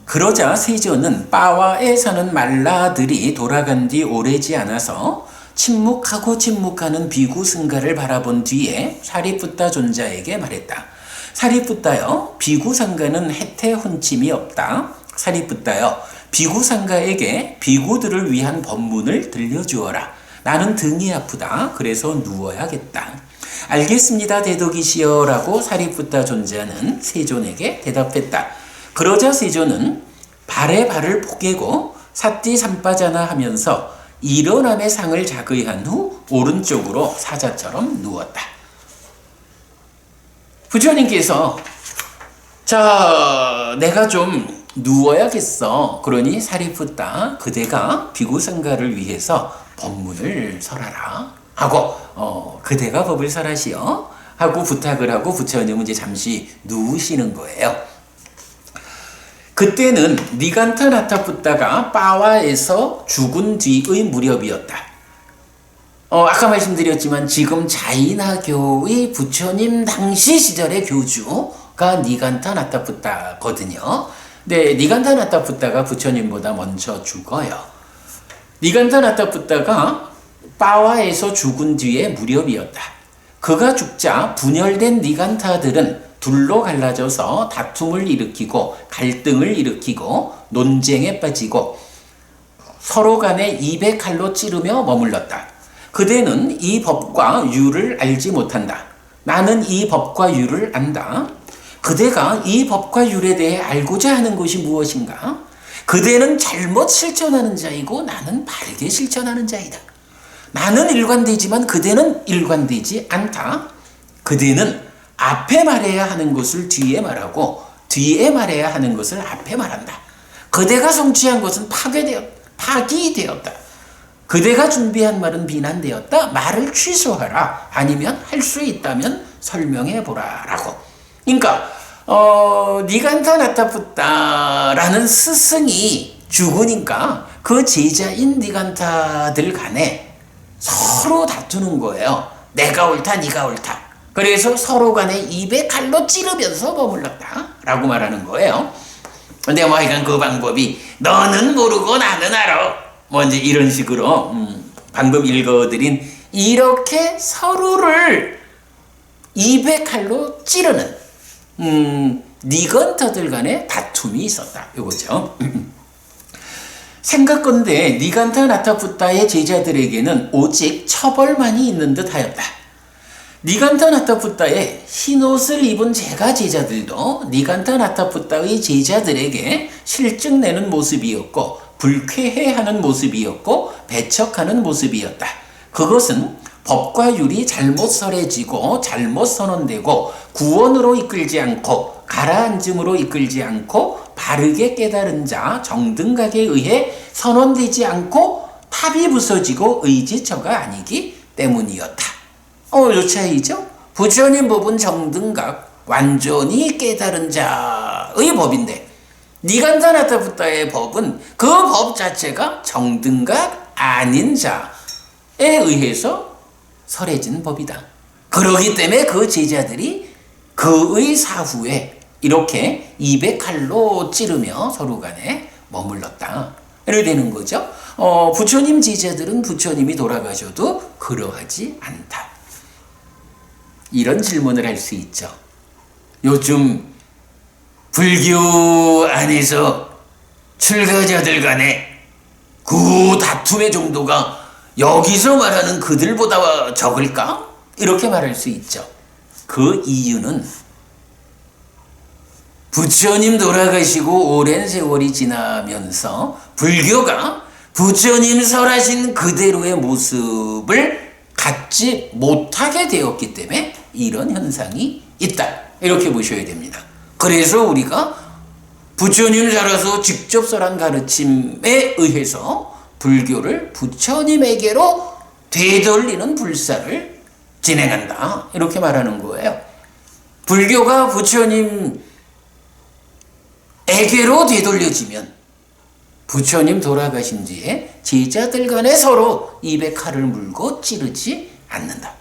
그러자 세존은 빠와에 사는 말라들이 돌아간 뒤 오래지 않아서 침묵하고 침묵하는 비구 승가를 바라본 뒤에 사리푸타 존자에게 말했다. 사리푸타여, 비구 상가는 혜태 혼침이 없다. 사리푸타여, 비구 상가에게 비구들을 위한 법문을 들려주어라. 나는 등이 아프다. 그래서 누워야겠다. 알겠습니다, 대덕이시여 라고 사리푸타 존자는 세존에게 대답했다. 그러자 세존은 발에 발을 포개고 사띠 삼빠자나 하면서 일어남의 상을 자의한 후 오른쪽으로 사자처럼 누웠다. 부처님께서 자, 내가 좀 누워야겠어. 그러니 사리푸타, 그대가 비구상가를 위해서 법문을 설하라 하고 그대가 법을 설하시오 하고 부탁을 하고 부처님은 이제 잠시 누우시는 거예요. 그때는 니간타나타푸타가 빠와에서 죽은 뒤의 무렵이었다. 아까 말씀드렸지만 지금 자이나교의 부처님 당시 시절의 교주가 니간타나타푸타거든요. 근데 니간타나타푸타가 부처님보다 먼저 죽어요. 니간타나타푸타가 빠와에서 죽은 뒤의 무렵이었다. 그가 죽자 분열된 니간타들은 둘로 갈라져서 다툼을 일으키고 갈등을 일으키고 논쟁에 빠지고 서로 간에 입에 칼로 찌르며 머물렀다. 그대는 이 법과 유를 알지 못한다. 나는 이 법과 유를 안다. 그대가 이 법과 유에 대해 알고자 하는 것이 무엇인가? 그대는 잘못 실천하는 자이고 나는 바르게 실천하는 자이다. 나는 일관되지만 그대는 일관되지 않다. 그대는 앞에 말해야 하는 것을 뒤에 말하고 뒤에 말해야 하는 것을 앞에 말한다. 그대가 성취한 것은 파기되었다. 그대가 준비한 말은 비난되었다. 말을 취소하라. 아니면 할 수 있다면 설명해보라 라고. 그러니까 니간타나타푸타라는 스승이 죽으니까 그 제자인 니간타들 간에 서로 다투는 거예요. 내가 옳다, 네가 옳다. 그래서 서로 간에 입에 칼로 찌르면서 머물렀다 라고 말하는 거예요. 근데 뭐 하여간 그 방법이 너는 모르고 나는 알아, 뭐 이제 이런 식으로 방금 읽어드린 이렇게 서로를 입의 칼로 찌르는 니건터들 간의 다툼이 있었다. 요거죠. 생각건대 니간타 나타푸타의 제자들에게는 오직 처벌만이 있는 듯 하였다. 니간타 나타푸타의 흰옷을 입은 제가 제자들도 니간타 나타푸타의 제자들에게 실증내는 모습이었고 불쾌해하는 모습이었고 배척하는 모습이었다. 그것은 법과 율이 잘못 설해지고 잘못 선언되고 구원으로 이끌지 않고 가라앉음으로 이끌지 않고 바르게 깨달은 자 정등각에 의해 선언되지 않고 탑이 부서지고 의지처가 아니기 때문이었다. 요 차이죠? 부처님 법은 정등각, 완전히 깨달은 자의 법인데 니간타 나타푸타의 법은 그 법 자체가 정등각 아닌 자에 의해서 설해진 법이다. 그러기 때문에 그 제자들이 그의 사후에 이렇게 입에 칼로 찌르며 서로 간에 머물렀다. 이렇게 되는 거죠. 부처님 제자들은 부처님이 돌아가셔도 그러하지 않다. 이런 질문을 할 수 있죠. 요즘 불교 안에서 출가자들 간에 그 다툼의 정도가 여기서 말하는 그들보다 적을까? 이렇게 말할 수 있죠. 그 이유는 부처님 돌아가시고 오랜 세월이 지나면서 불교가 부처님 설하신 그대로의 모습을 갖지 못하게 되었기 때문에 이런 현상이 있다. 이렇게 보셔야 됩니다. 그래서 우리가 부처님 살아서 직접 설한 가르침에 의해서 불교를 부처님에게로 되돌리는 불사를 진행한다. 이렇게 말하는 거예요. 불교가 부처님에게로 되돌려지면 부처님 돌아가신 뒤에 제자들 간에 서로 입에 칼을 물고 찌르지 않는다.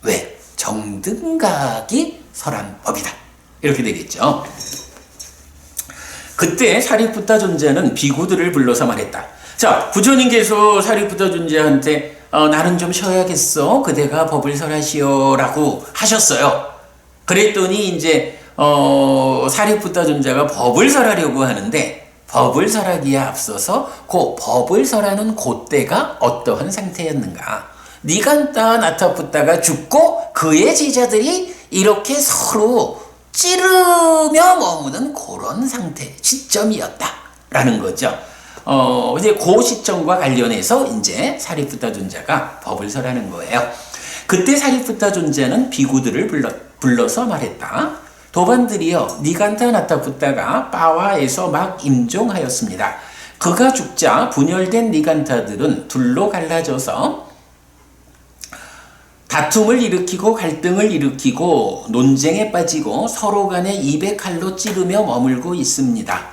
왜? 정등각이 설한 법이다. 이렇게 되겠죠. 그때 사리푸타 존자는 비구들을 불러서 말했다. 자, 부처님께서 사리푸타 존자한테 나는 좀 쉬어야겠어. 그대가 법을 설하시오 라고 하셨어요. 그랬더니 이제 사리푸타 존자가 법을 설하려고 하는데 법을 설하기에 앞서서 그 법을 설하는 그때가 어떠한 상태였는가. 니간타 나타푸타가 죽고 그의 제자들이 이렇게 서로 찌르며 머무는 그런 상태, 시점이었다라는 거죠. 이제 그 시점과 관련해서 이제 사리푸타 존자가 법을 설하는 거예요. 그때 사리푸타 존자는 비구들을 불러서 말했다. 도반들이여, 니간타 나타푸타가 빠와에서 막 임종하였습니다. 그가 죽자 분열된 니간타들은 둘로 갈라져서 다툼을 일으키고 갈등을 일으키고 논쟁에 빠지고 서로 간에 입에 칼로 찌르며 머물고 있습니다.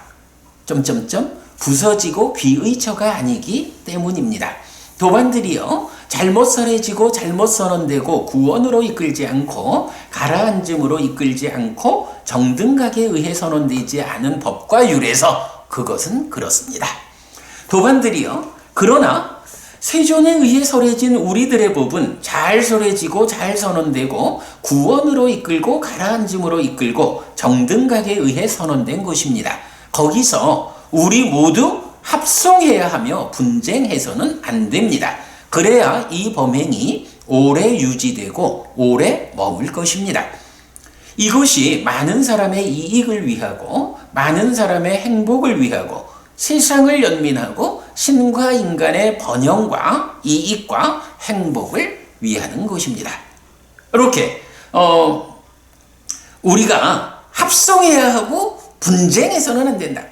부서지고 귀의처가 아니기 때문입니다. 도반들이여, 잘못 설해지고 잘못 선언되고 구원으로 이끌지 않고 가라앉음으로 이끌지 않고 정등각에 의해 선언되지 않은 법과 율에서 그것은 그렇습니다. 도반들이여, 그러나 세존에 의해 설해진 우리들의 법은 잘 설해지고 잘 선언되고 구원으로 이끌고 가라앉음으로 이끌고 정등각에 의해 선언된 것입니다. 거기서 우리 모두 합성해야 하며 분쟁해서는 안 됩니다. 그래야 이 범행이 오래 유지되고 오래 머물 것입니다. 이것이 많은 사람의 이익을 위하고 많은 사람의 행복을 위하고 세상을 연민하고 신과 인간의 번영과 이익과 행복을 위하는 것입니다. 이렇게 우리가 합성해야 하고 분쟁해서는 안 된다.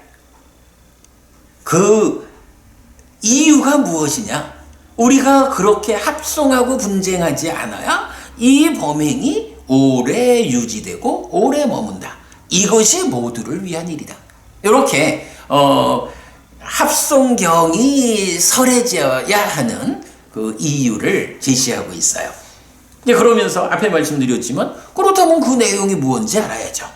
그 이유가 무엇이냐? 우리가 그렇게 합성하고 분쟁하지 않아야 이 범행이 오래 유지되고 오래 머문다. 이것이 모두를 위한 일이다. 이렇게 합성경이 설해져야 하는 그 이유를 제시하고 있어요. 그러면서 앞에 말씀드렸지만 그렇다면 그 내용이 무엇인지 알아야죠.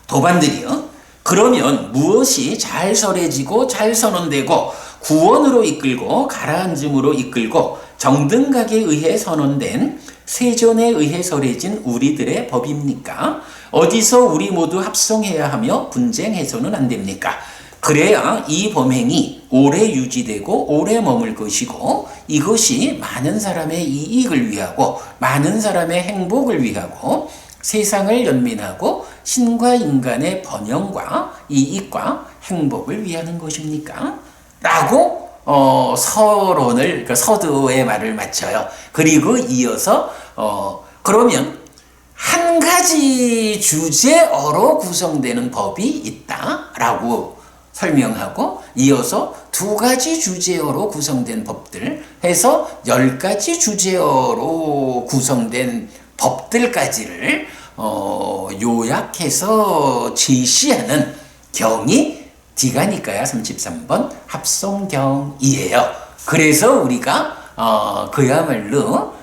도반들이요. 그러면 무엇이 잘 설해지고 잘 선언되고 구원으로 이끌고 가라앉음으로 이끌고 정등각에 의해 선언된 세존에 의해 설해진 우리들의 법입니까? 어디서 우리 모두 합성해야 하며 분쟁해서는 안 됩니까? 그래야 이 범행이 오래 유지되고 오래 머물 것이고 이것이 많은 사람의 이익을 위하고 많은 사람의 행복을 위하고 세상을 연민하고 신과 인간의 번영과 이익과 행복을 위하는 것입니까? 라고 서론을 그러니까 서두의 말을 마쳐요. 그리고 이어서 그러면 한 가지 주제어로 구성되는 법이 있다라고 설명하고 이어서 두 가지 주제어로 구성된 법들 해서 10가지 주제어로 구성된 법들까지를 요약해서 제시하는 경이 디가니까야 33번 합성경이에요. 그래서 우리가 그야말로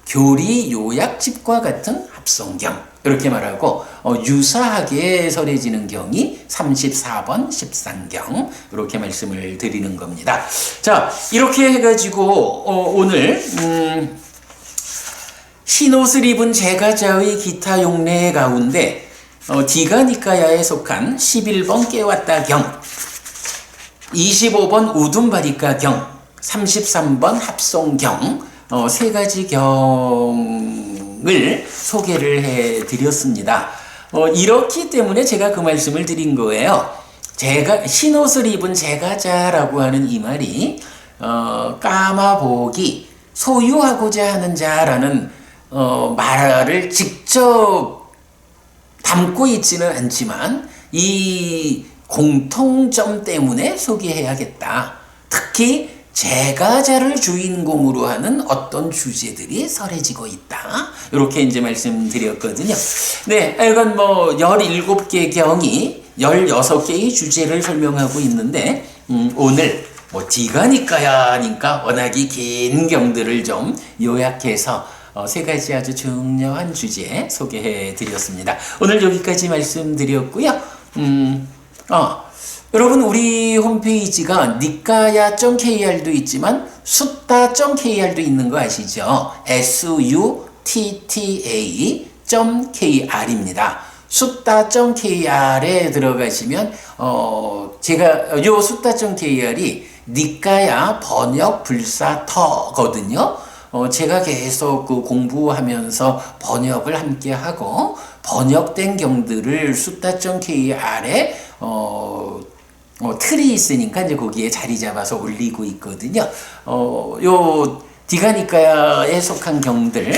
교리 요약집과 같은 합성경 이렇게 말하고 유사하게 설해지는 경이 34번 십상경 이렇게 말씀을 드리는 겁니다. 자, 이렇게 해가지고 오늘 흰옷을 입은 제가자의 기타 용례 가운데 디가니까야에 속한 11번 깨웠다 경, 25번 우둔바리까 경, 33번 합성경 세 가지 경을 소개를 해드렸습니다. 이렇기 때문에 제가 그 말씀을 드린 거예요. 제가 흰옷을 입은 제가자라고 하는 이 말이 까마복이 소유하고자 하는 자라는 말을 직접 담고 있지는 않지만 이 공통점 때문에 소개해야겠다. 특히 제가자를 주인공으로 하는 어떤 주제들이 설해지고 있다. 이렇게 이제 말씀드렸거든요. 네, 이건 17개 경이 16개의 주제를 설명하고 있는데, 오늘 디가니까야 하니까 워낙에 긴 경들을 좀 요약해서 세 가지 아주 중요한 주제 소개해 드렸습니다. 오늘 여기까지 말씀드렸고요. 여러분 우리 홈페이지가 니까야.kr도 있지만 숫다.kr도 있는 거 아시죠? sutta.kr입니다. 숫다.kr에 들어가시면 제가 요 숫다.kr이 니까야 번역 불사터거든요. 제가 계속 그 공부하면서 번역을 함께 하고 번역된 경들을 숫다.kr에 틀이 있으니까 이제 거기에 자리 잡아서 올리고 있거든요. 요 디가니까야에 속한 경들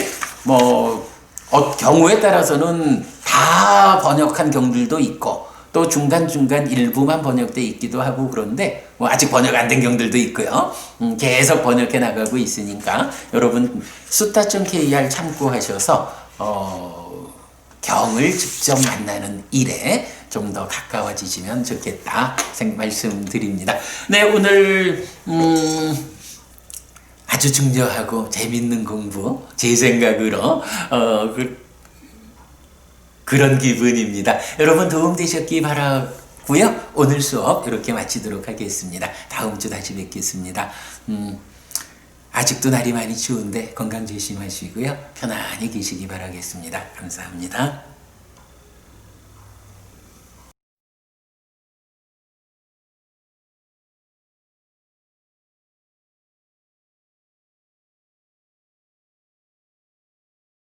경우에 따라서는 다 번역한 경들도 있고 또 중간중간 일부만 번역돼 있기도 하고 그런데 아직 번역 안 된 경들도 있고요. 계속 번역해 나가고 있으니까 여러분 숫다.kr 참고하셔서 경을 직접 만나는 일에 좀 더 가까워지시면 좋겠다 말씀드립니다. 네, 오늘 아주 중요하고 재밌는 공부 제 생각으로 그런 기분입니다. 여러분 도움되셨기 바라고요. 오늘 수업 이렇게 마치도록 하겠습니다. 다음 주 다시 뵙겠습니다. 아직도 날이 많이 추운데 건강 조심하시고요. 편안히 계시기 바라겠습니다. 감사합니다.